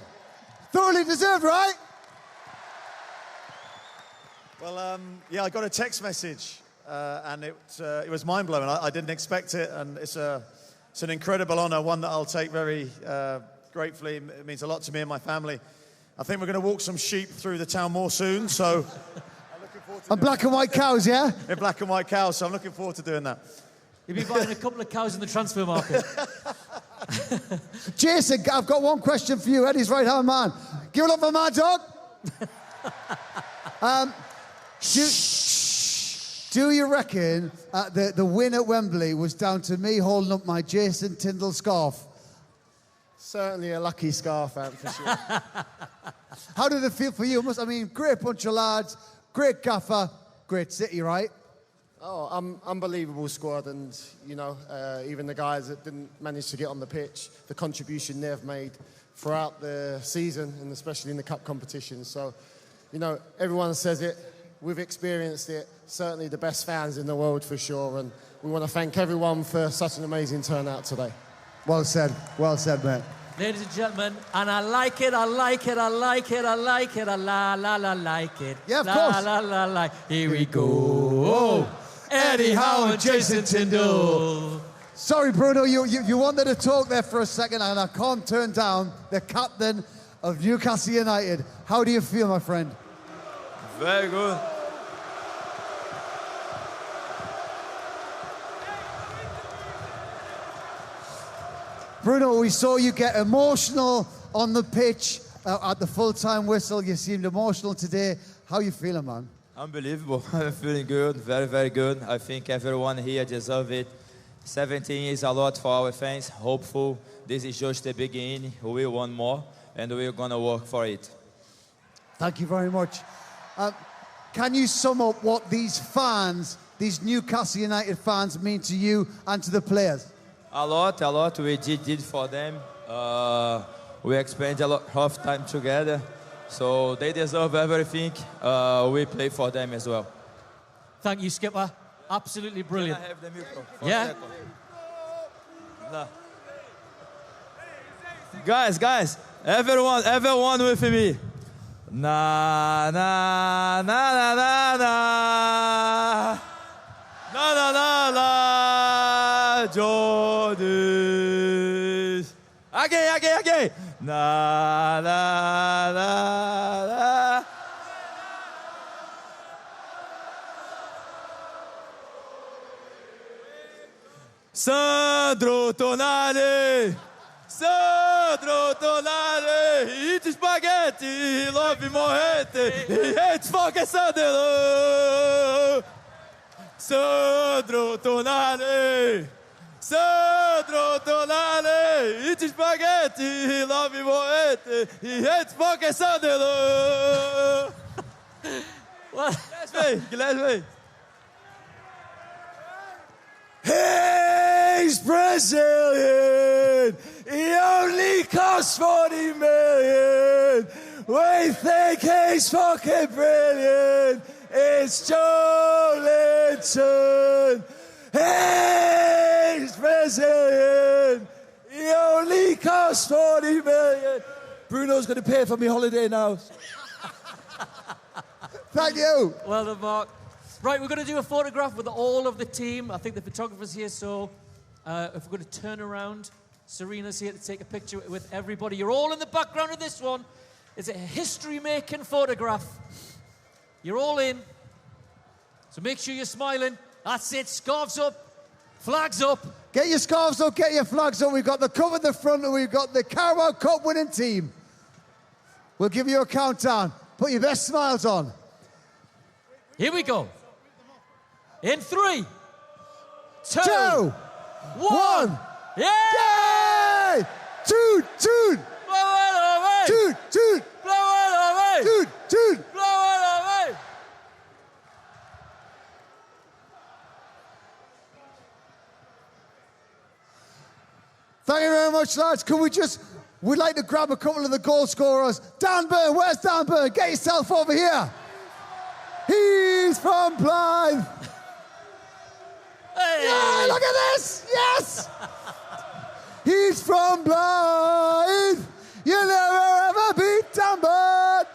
Thoroughly deserved, right? Well, yeah, I got a text message and it was mind-blowing. I didn't expect it, and it's an incredible honour, one that I'll take very gratefully. It means a lot to me and my family. I think we're going to walk some sheep through the town more soon, so... I'm looking forward to and black and white cows, yeah? In black and white cows, so I'm looking forward to doing that. You'll be buying a couple of cows in the transfer market. Jason, I've got one question for you, Eddie's right-hand man. Give it up for Mad Dog. Do you reckon the win at Wembley was down to me holding up my Jason Tyndall scarf? Certainly a lucky scarf, for sure. How did it feel for you? Great bunch of lads, great gaffer, great city, right? Oh, unbelievable squad, and even the guys that didn't manage to get on the pitch, the contribution they've made throughout the season, and especially in the cup competition. So, everyone says it, we've experienced it. Certainly the best fans in the world for sure, and we want to thank everyone for such an amazing turnout today. Well said, mate. Ladies and gentlemen, and I like it, I like it, I like it, I like it, I like it. Yeah, of course. La. Here we go. Eddie Howe and Jason Tyndall. Sorry, Bruno, you wanted to talk there for a second, and I can't turn down the captain of Newcastle United. How do you feel, my friend? Very good. Bruno, we saw you get emotional on the pitch at the full-time whistle. You seemed emotional today. How are you feeling, man? Unbelievable. I'm feeling good, very, very good. I think everyone here deserves it. 17 is a lot for our fans. Hopeful this is just the beginning. We want more, and we're going to work for it. Thank you very much. Can you sum up what these fans, these Newcastle United fans, mean to you and to the players? A lot. We did for them. We spent a lot of time together, so they deserve everything. We play for them as well. Thank you, Skipper. Absolutely brilliant. Can I have the micro? Yeah. No. Guys, everyone with me. Na na na na na na. Na na na na. Jordan. Again. Na na na na. Sandro Tonali. He eats spaghetti, he loves morrete, he hates fucking Sandro. Sandro Tonali, he eats spaghetti, he loves morrete, he hates fucking Sandro. Let's wait. He's Brazilian. He only costs 40 million. We think he's fucking brilliant. It's Joe Linton. He's Brazilian. He only costs 40 million. Bruno's going to pay for me holiday now. Thank you. Well done, Mark. Right, we're going to do a photograph with all of the team. I think the photographer's here, so if we're going to turn around, Serena's here to take a picture with everybody. You're all in the background of this one. It's a history-making photograph. You're all in. So make sure you're smiling. That's it. Scarves up. Flags up. Get your scarves up, get your flags up. We've got the cup at the front and we've got the Carabao Cup winning team. We'll give you a countdown. Put your best smiles on. Here we go. In 3, 2, 1. Yeah! Yay! Toot! Blow it away! Toot! Blow it away! Toot! Blow it much, lads. We'd like to grab a couple of the goal scorers. Dan Burn, where's Dan Burn? Get yourself over here. He's from Blythe. Hey. Yeah, look at this. Yes. He's from Blythe. You'll never ever beat Dan Burn.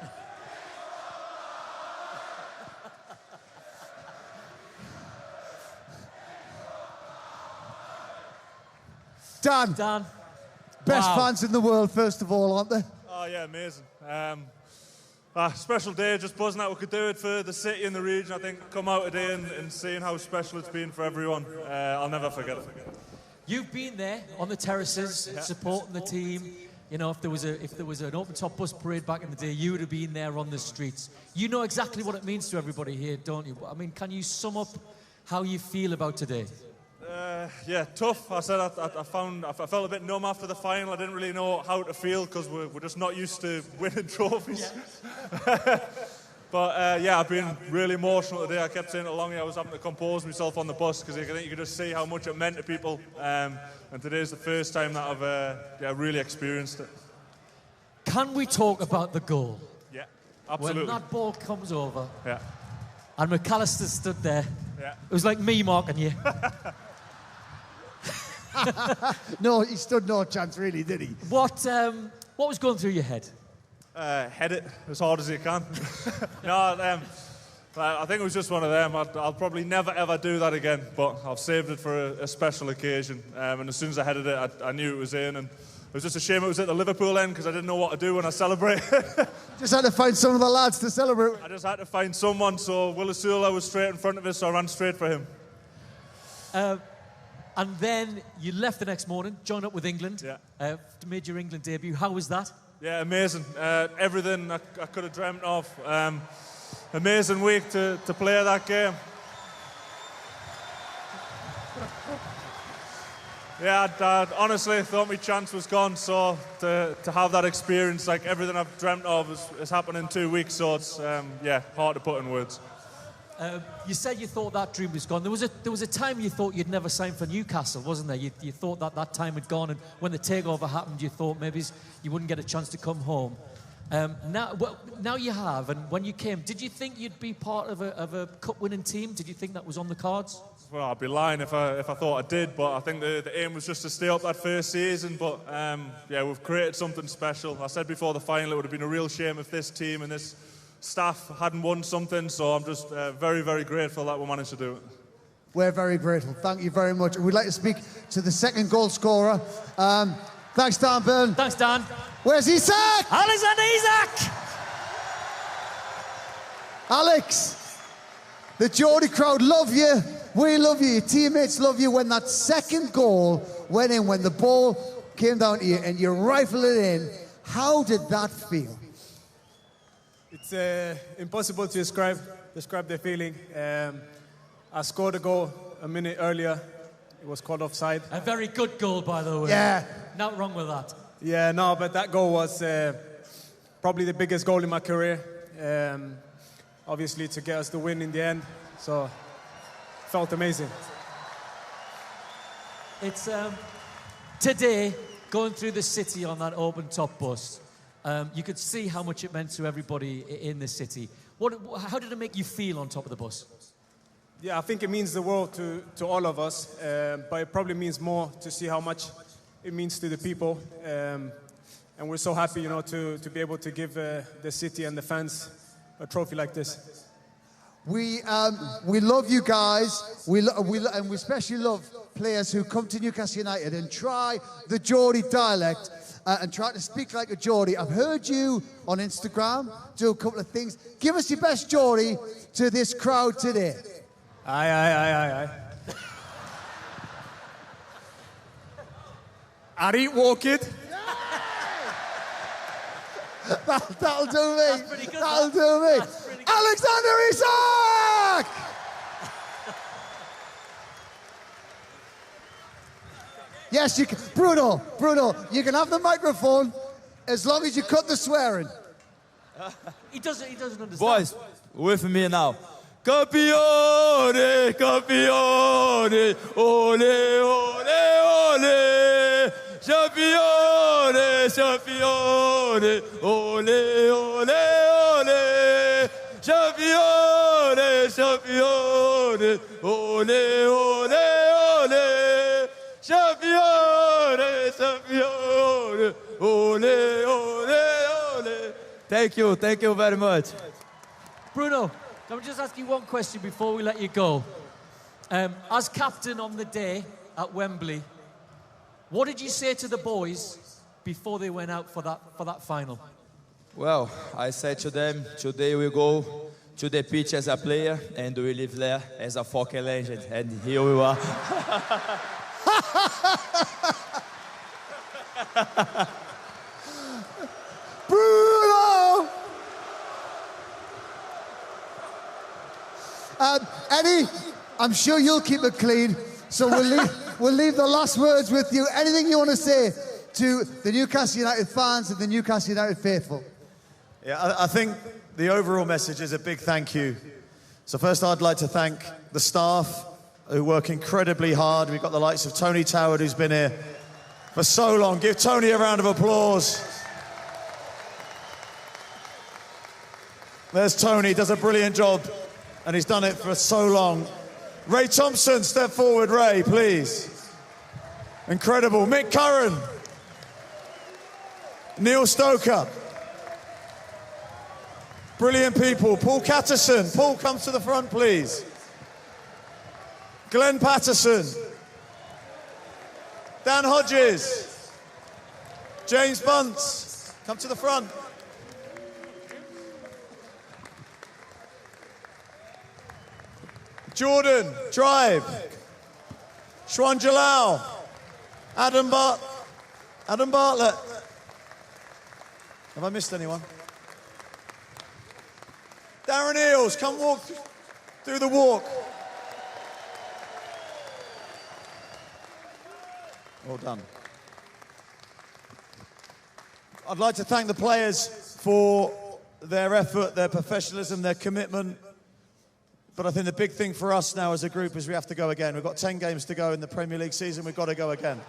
Dan. Best fans in the world, first of all, aren't they? Oh, yeah, amazing. Special day, just buzzing that we could do it for the city and the region. I think come out today and seeing how special it's been for everyone, I'll never forget it. You've been there on the terraces, supporting the team. You know, if there was an open-top bus parade back in the day, you would have been there on the streets. You know exactly what it means to everybody here, don't you? I mean, can you sum up how you feel about today? Yeah, tough. I said I felt a bit numb after the final. I didn't really know how to feel because we're just not used to winning trophies. Yeah. But yeah, I've been really emotional today. I kept saying it along here. I was having to compose myself on the bus because I think you could just see how much it meant to people. And today's the first time that I've really experienced it. Can we talk about the goal? Yeah, absolutely. When that ball comes over, yeah, and McAllister stood there, yeah, it was like me marking you. No, he stood no chance, really, did he? What was going through your head? Head it as hard as you can. No, I think it was just one of them. I'll probably never ever do that again, but I've saved it for a special occasion. And as soon as I headed it, I knew it was in, and it was just a shame it was at the Liverpool end because I didn't know what to do when I celebrate. Just had to find some of the lads to celebrate. I just had to find someone, so Willisula was straight in front of us, so I ran straight for him. And then you left the next morning, joined up with England, made your England debut. How was that? Yeah, amazing. Everything I could have dreamt of. Amazing week to play that game. Yeah, I honestly thought my chance was gone, so to have that experience, like everything I've dreamt of has happened in 2 weeks, so it's, hard to put in words. You said you thought that dream was gone. There was a time you thought you'd never sign for Newcastle, wasn't there? You thought that time had gone, and when the takeover happened, you thought maybe you wouldn't get a chance to come home. Now you have, and when you came, did you think you'd be part of a cup-winning team? Did you think that was on the cards? Well, I'd be lying if I thought I did, but I think the aim was just to stay up that first season. But we've created something special. I said before the final, it would have been a real shame if this team and this staff hadn't won something, so I'm just very, very grateful that we managed to do it. We're very grateful. Thank you very much. We'd like to speak to the second goal scorer. Thanks, Dan Byrne. Thanks, Dan. Where's Isak? Alexander Isak! Alex, the Geordie crowd love you. We love you. Your teammates love you. When that second goal went in, when the ball came down to you and you rifled it in, how did that feel? It's impossible to describe the feeling. I scored a goal a minute earlier. It was called offside. A very good goal, by the way. Yeah. Not wrong with that. Yeah, no, but that goal was probably the biggest goal in my career. Obviously, to get us the win in the end. So, felt amazing. It's today, going through the city on that open-top bus, you could see how much it meant to everybody in the city. How did it make you feel on top of the bus? Yeah, I think it means the world to all of us, but it probably means more to see how much it means to the people. And we're so happy, to be able to give the city and the fans a trophy like this. We love you guys. And we especially love players who come to Newcastle United and try the Geordie dialect and try to speak like a Geordie. I've heard you on Instagram do a couple of things. Give us your best Geordie to this crowd today. Aye. Ari, walk it. That'll do me. That's pretty good. That'll do me. Alexander Isak! Yes, you can. Bruno, you can have the microphone as long as you cut the swearing. He doesn't understand. Boys, with me now. Campione, campione, ole, ole, ole. Champione, champione, ole, ole, ole. Champione, champione, ole, ole, ole. Champione, champione, ole, ole, ole. Thank you very much. Bruno, can I just ask you one question before we let you go? As captain on the day at Wembley, what did you say to the boys before they went out for that final? Well, I said to them, today we go to the pitch as a player and we live there as a fucking legend. And here we are. Bruno! Eddie, I'm sure you'll keep it clean, so we'll leave the last words with you. Anything you want to say to the Newcastle United fans and the Newcastle United faithful? Yeah, I think the overall message is a big thank you. So first I'd like to thank the staff who work incredibly hard. We've got the likes of Tony Toward, who's been here for so long. Give Tony a round of applause. There's Tony, does a brilliant job, and he's done it for so long. Ray Thompson, step forward, Ray, please. Incredible. Mick Curran. Neil Stoker. Brilliant people. Paul Catterson. Paul, come to the front, please. Glenn Patterson. Dan Hodges. James Bunce. Come to the front. Jordan, Drive. Shwan Jalal. Adam Bartlett. Have I missed anyone? Darren Eales, come walk through the walk. Well done. I'd like to thank the players for their effort, their professionalism, their commitment. But I think the big thing for us now as a group is we have to go again. We've got 10 games to go in the Premier League season. We've got to go again.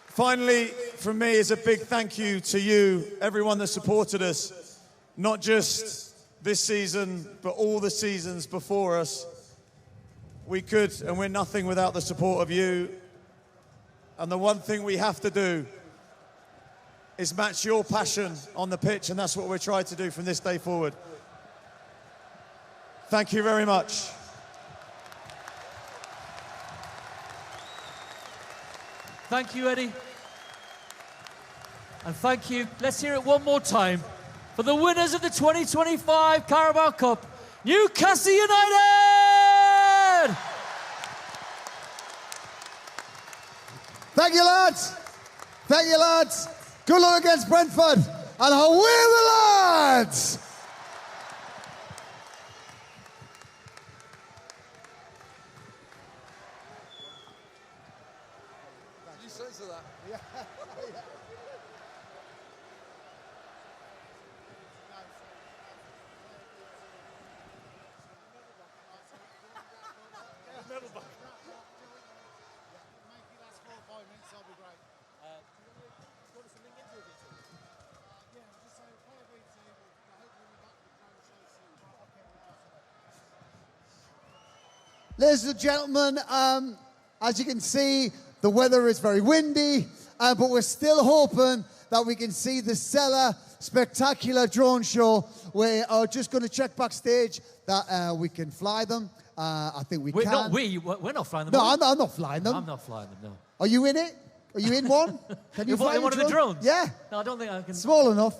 Finally, from me, is a big thank you to you, everyone that supported us, not just this season, but all the seasons before us. We could, and we're nothing without the support of you. And the one thing we have to do is match your passion on the pitch, and that's what we're trying to do from this day forward. Thank you very much. Thank you, Eddie. And thank you, let's hear it one more time, for the winners of the 2025 Carabao Cup, Newcastle United! Thank you, lads. Thank you, lads. Good luck against Brentford. And away the lads! Ladies and gentlemen, as you can see, the weather is very windy, but we're still hoping that we can see the Cellar spectacular drone show. We are just going to check backstage that we can fly them. I think we can. We're not flying them. No, I'm not flying them. I'm not flying them, no. Are you in it? Are you in one? Can you fly one of the drones? Yeah. No, I don't think I can. Small enough.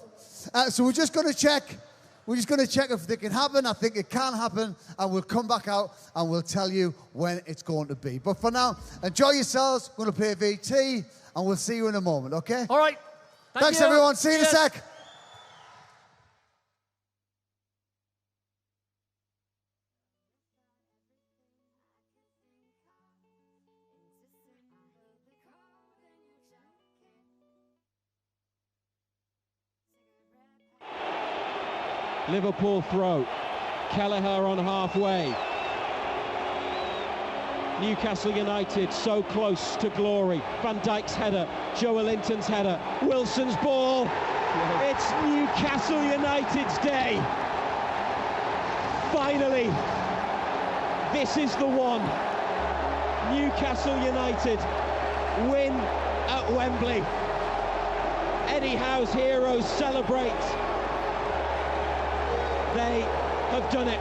So we're just going to check. We're just going to check if it can happen. I think it can happen, and we'll come back out and we'll tell you when it's going to be. But for now, enjoy yourselves. We're going to play VT, and we'll see you in a moment, okay? All right. Thanks, everyone. See you in a sec. Liverpool throw. Kelleher on halfway. Newcastle United so close to glory. Van Dijk's header, Joelinton's header, Wilson's ball. It's Newcastle United's day. Finally, this is the one. Newcastle United win at Wembley. Eddie Howe's heroes celebrate. They have done it.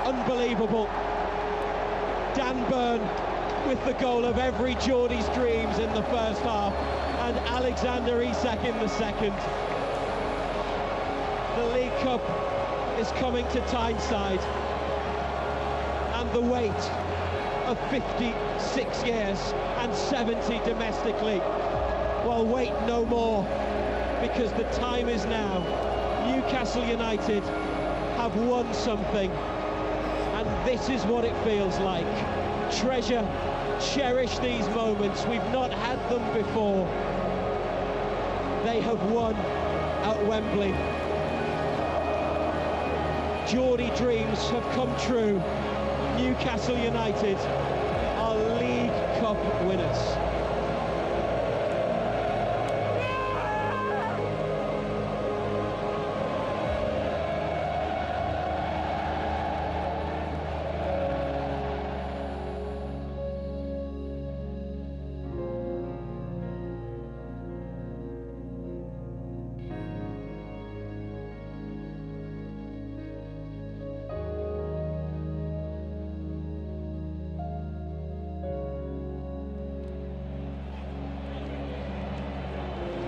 Unbelievable. Dan Burn with the goal of every Geordie's dreams in the first half, and Alexander Isak in the second. The League Cup is coming to Tyneside, and the weight of 56 years and 70 domestically. Well, wait no more, because the time is now. Newcastle United have won something, and this is what it feels like. Treasure, cherish these moments. We've not had them before. They have won at Wembley. Geordie dreams have come true. Newcastle United are League Cup winners.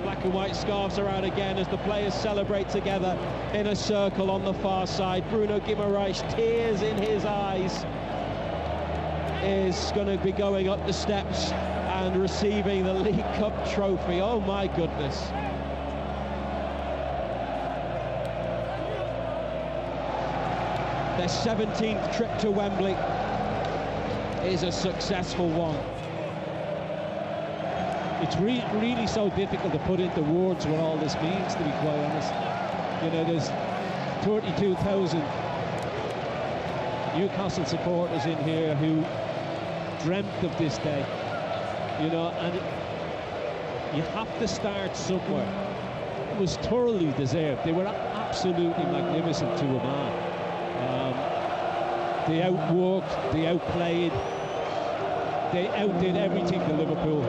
Black and white scarves are out again as the players celebrate together in a circle on the far side. Bruno Guimaraes, tears in his eyes, is going to be going up the steps and receiving the League Cup trophy. Oh my goodness. Their 17th trip to Wembley is a successful one. It's really so difficult to put into words what all this means, to be quite honest. You know, there's 32,000 Newcastle supporters in here who dreamt of this day, you know, and you have to start somewhere. It was thoroughly deserved. They were absolutely magnificent to a man. They outworked, they outplayed, they outdid everything to Liverpool.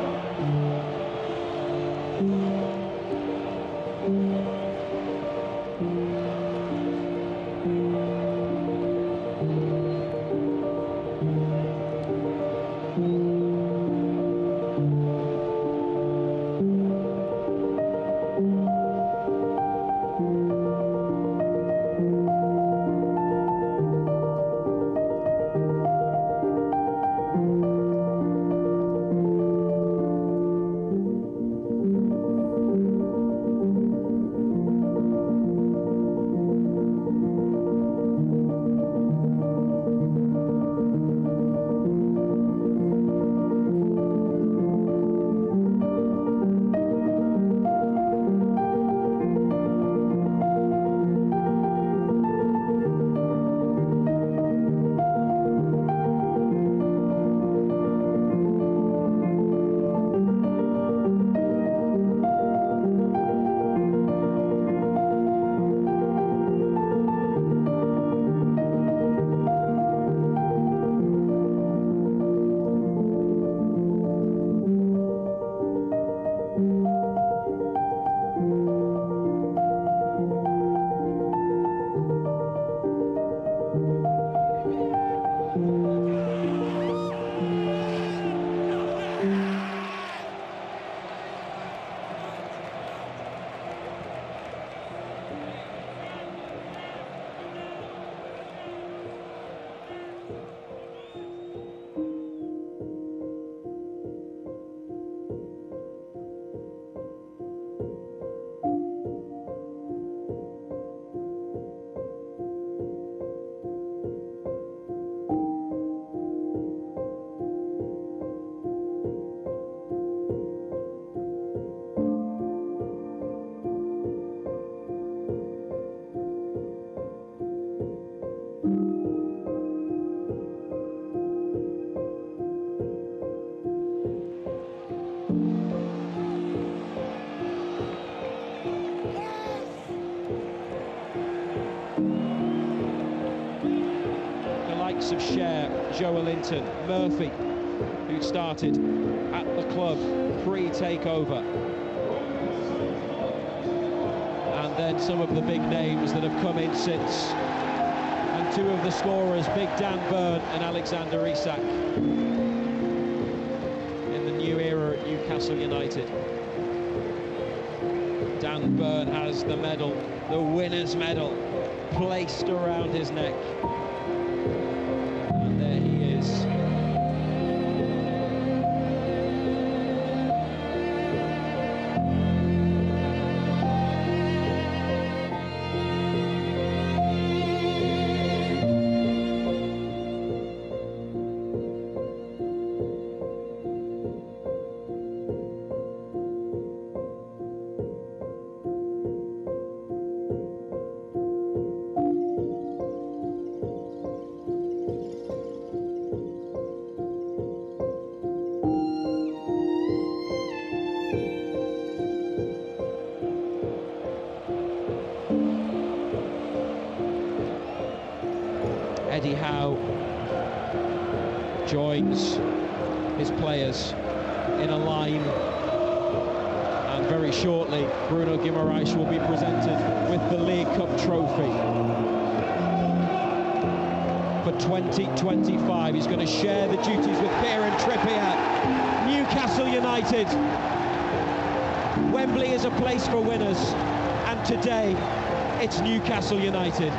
likes of Cher, Joelinton, Murphy, who started at the club pre-takeover. And then some of the big names that have come in since. And two of the scorers, Big Dan Burn and Alexander Isak, in the new era at Newcastle United. Dan Burn has the medal, the winner's medal, placed around his neck. And there he is. Eddie Howe joins his players in a line, and very shortly Bruno Guimaraes will be presented with the League Cup trophy for 2025. He's going to share the duties with Kieran Trippier. Newcastle United. Wembley is a place for winners, and today it's Newcastle United.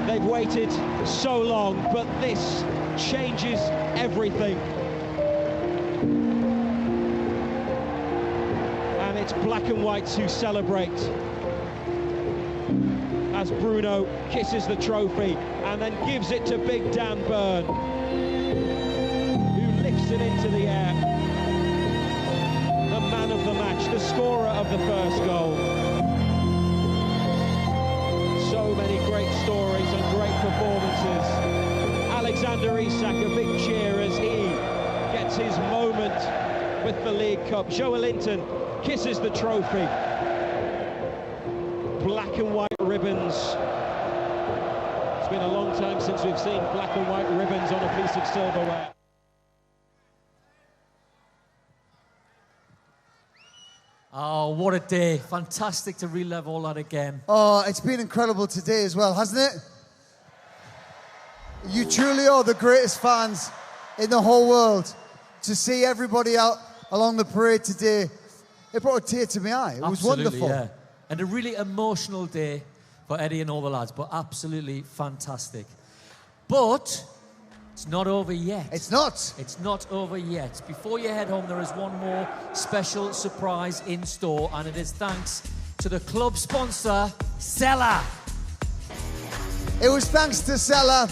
They've waited so long, but this changes everything. And it's black and whites who celebrate as Bruno kisses the trophy and then gives it to Big Dan Burn, who lifts it into the air. The man of the match, the scorer of the first goal. So many great stories and great performances. Alexander Isak, a big cheer as he gets his moment with the League Cup. Joelinton kisses the trophy. Black and white ribbons. It's been a long time since we've seen black and white ribbons on a piece of silverware. Oh, what a day. Fantastic to relive all that again. Oh, it's been incredible today as well, hasn't it? You truly are the greatest fans in the whole world. To see everybody out along the parade today, it brought a tear to my eye. It was wonderful. Yeah. And a really emotional day for Eddie and all the lads, but absolutely fantastic. But it's not over yet. It's not. It's not over yet. Before you head home, there is one more special surprise in store, and it is thanks to the club sponsor, Seller. It was thanks to Seller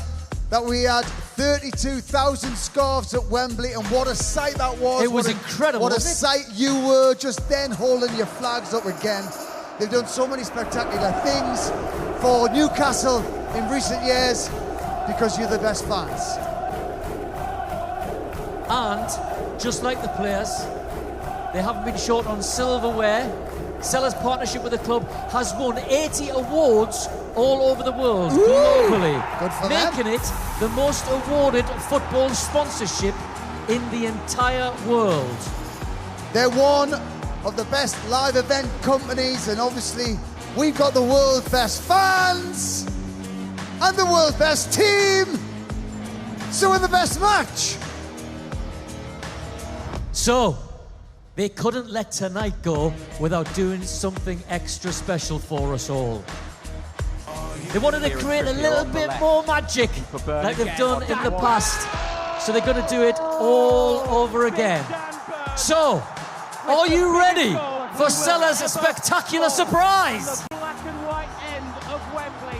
that we had 32,000 scarves at Wembley, and what a sight that was. It was incredible. What a sight you were just then holding your flags up again. They've done so many spectacular things for Newcastle in recent years because you're the best fans. And just like the players, they haven't been short on silverware. Seller's partnership with the club has won 80 awards all over the world, globally, good for making them. it the most awarded football sponsorship in the entire world. They're one of the best live event companies, and obviously we've got the world's best fans and the world's best team, so we're the best match. So, they couldn't let tonight go without doing something extra special for us all. They wanted to create a little bit more magic like they've done in the past. So they're going to do it all over again. So, are you ready for Seller's spectacular surprise? Black and white end of Wembley.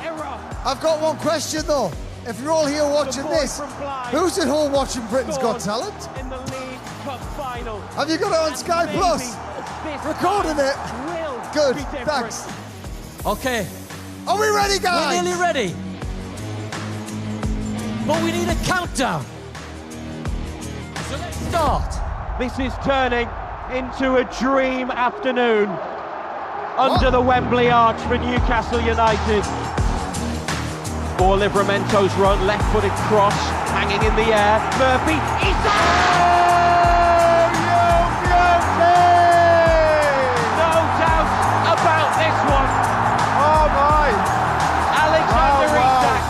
Error. I've got one question though. If you're all here watching this, who's at home watching Britain's Got Talent? In the League Cup final. Have you got it on Sky Plus? Recording it? Good, thanks. Okay. Are we ready, guys? We're nearly ready. But we need a countdown. So let's start. This is turning into a dream afternoon under the Wembley Arch for Newcastle United. For Livramento's run, left-footed cross, hanging in the air. Murphy, he's there! No doubt about this one. Oh my! Alexander Isak.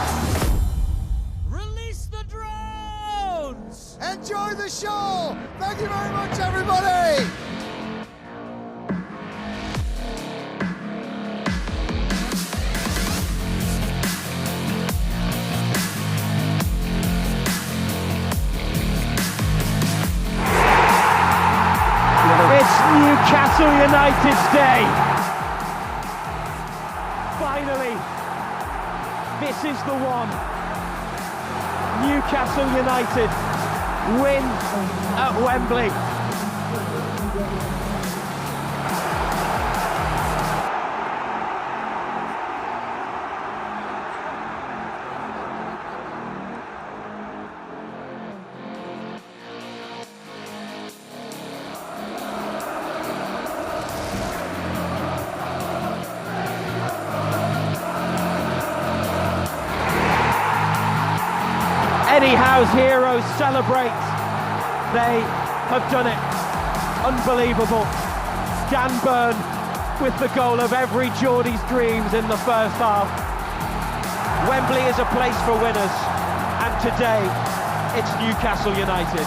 Release the drones! Enjoy the show! Thank you very much, everybody! It's Newcastle United's day. Finally, this is the one. Newcastle United win at Wembley. Eddie Howe's heroes celebrate. They have done it. Unbelievable. Dan Burn with the goal of every Geordie's dreams in the first half. Wembley is a place for winners, and today it's Newcastle United.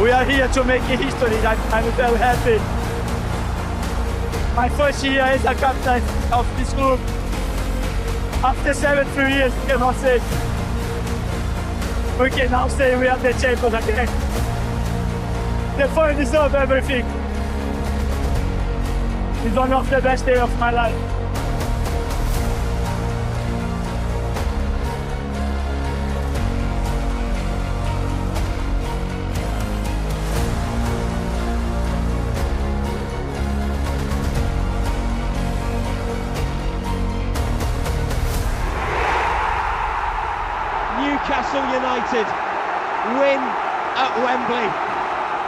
We are here to make a history. I'm very happy. My first year as a captain of this group. After 7 years, we cannot say. We can now say we are the champions again. The fans deserve everything. It's one of the best days of my life. Newcastle United win at Wembley.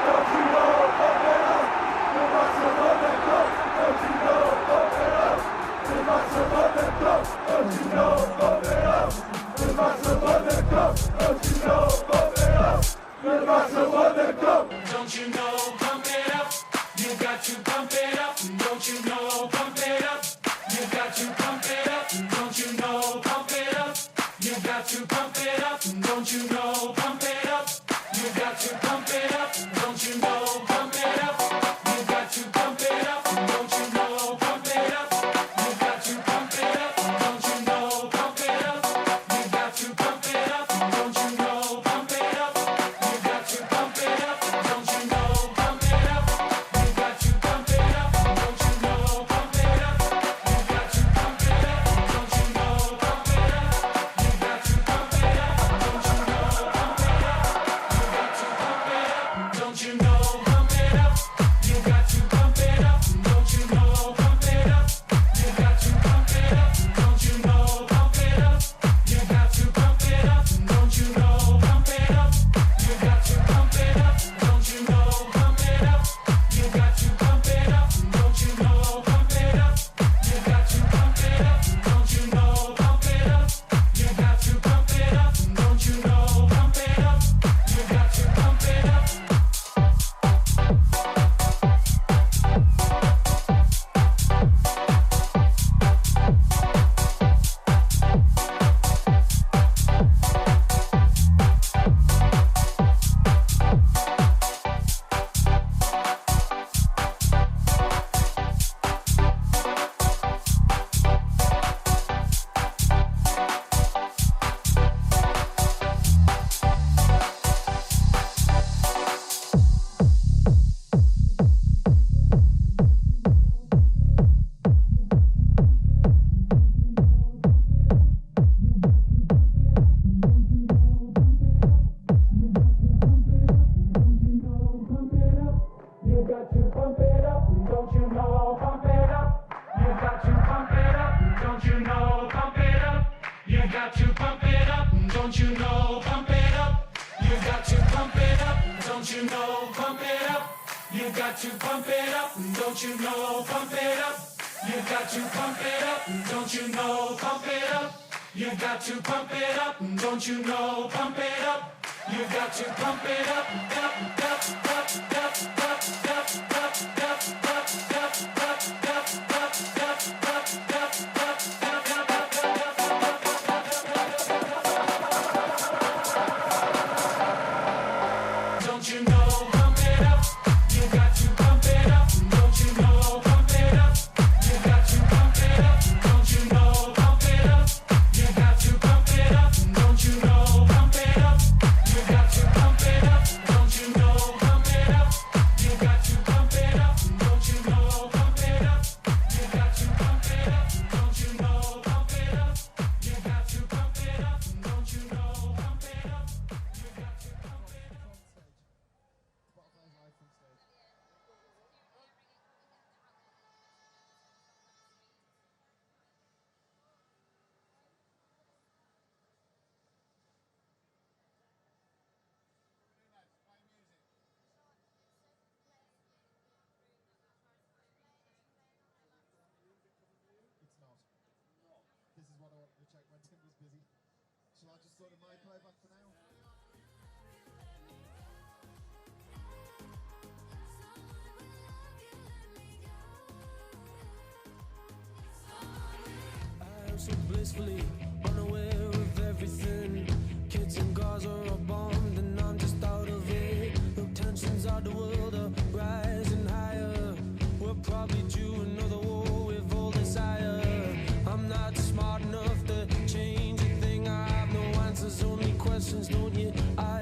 Don't you know, pump it up. You got to pump it up. Don't you know, pump it up. You got to pump it up. Don't you know, pump it up. You got to pump it up. Don't you know, pump it up. You got to pump it up. Don't you know, pump it up. You got to pump it up. Don't you know, pump it up. You got to pump it up. Don't you know, pump it up. You got to pump it up. Don't you know, pump it up. You got to pump it up. Don't you know, pump it up. You got to pump it up. Don't you know, know, pump it up. You got to pump it up, don't you know, pump it up. You got to pump it up, don't you know, pump it up. You got to pump it up, don't you know, pump it up. You got to pump it up, up, up, up, up, up, up, up, up, up, up, don't you know, pump it up. You got to pump it up, don't you know, pump it up. You got to pump it up, don't you know, pump it up. You got to pump it up, don't you know, pump it up. You got to pump it up, don't you know, pump it up. You got to pump it up, don't you know, pump it up. You got to pump it up, don't you know, pump it up. You got to pump it up, don't you know, pump it up. You got to pump it up. It's not. This is what I wanted to check when Tim was busy. Shall I just go to my playback for now? I am so blissfully unaware of everything. Kids and cars are all bombed and I'm just out of it. The tensions of the world are rising higher. We're probably due another war with all desire. I'm not smart enough to change a thing. I have no answers, only questions, don't you? I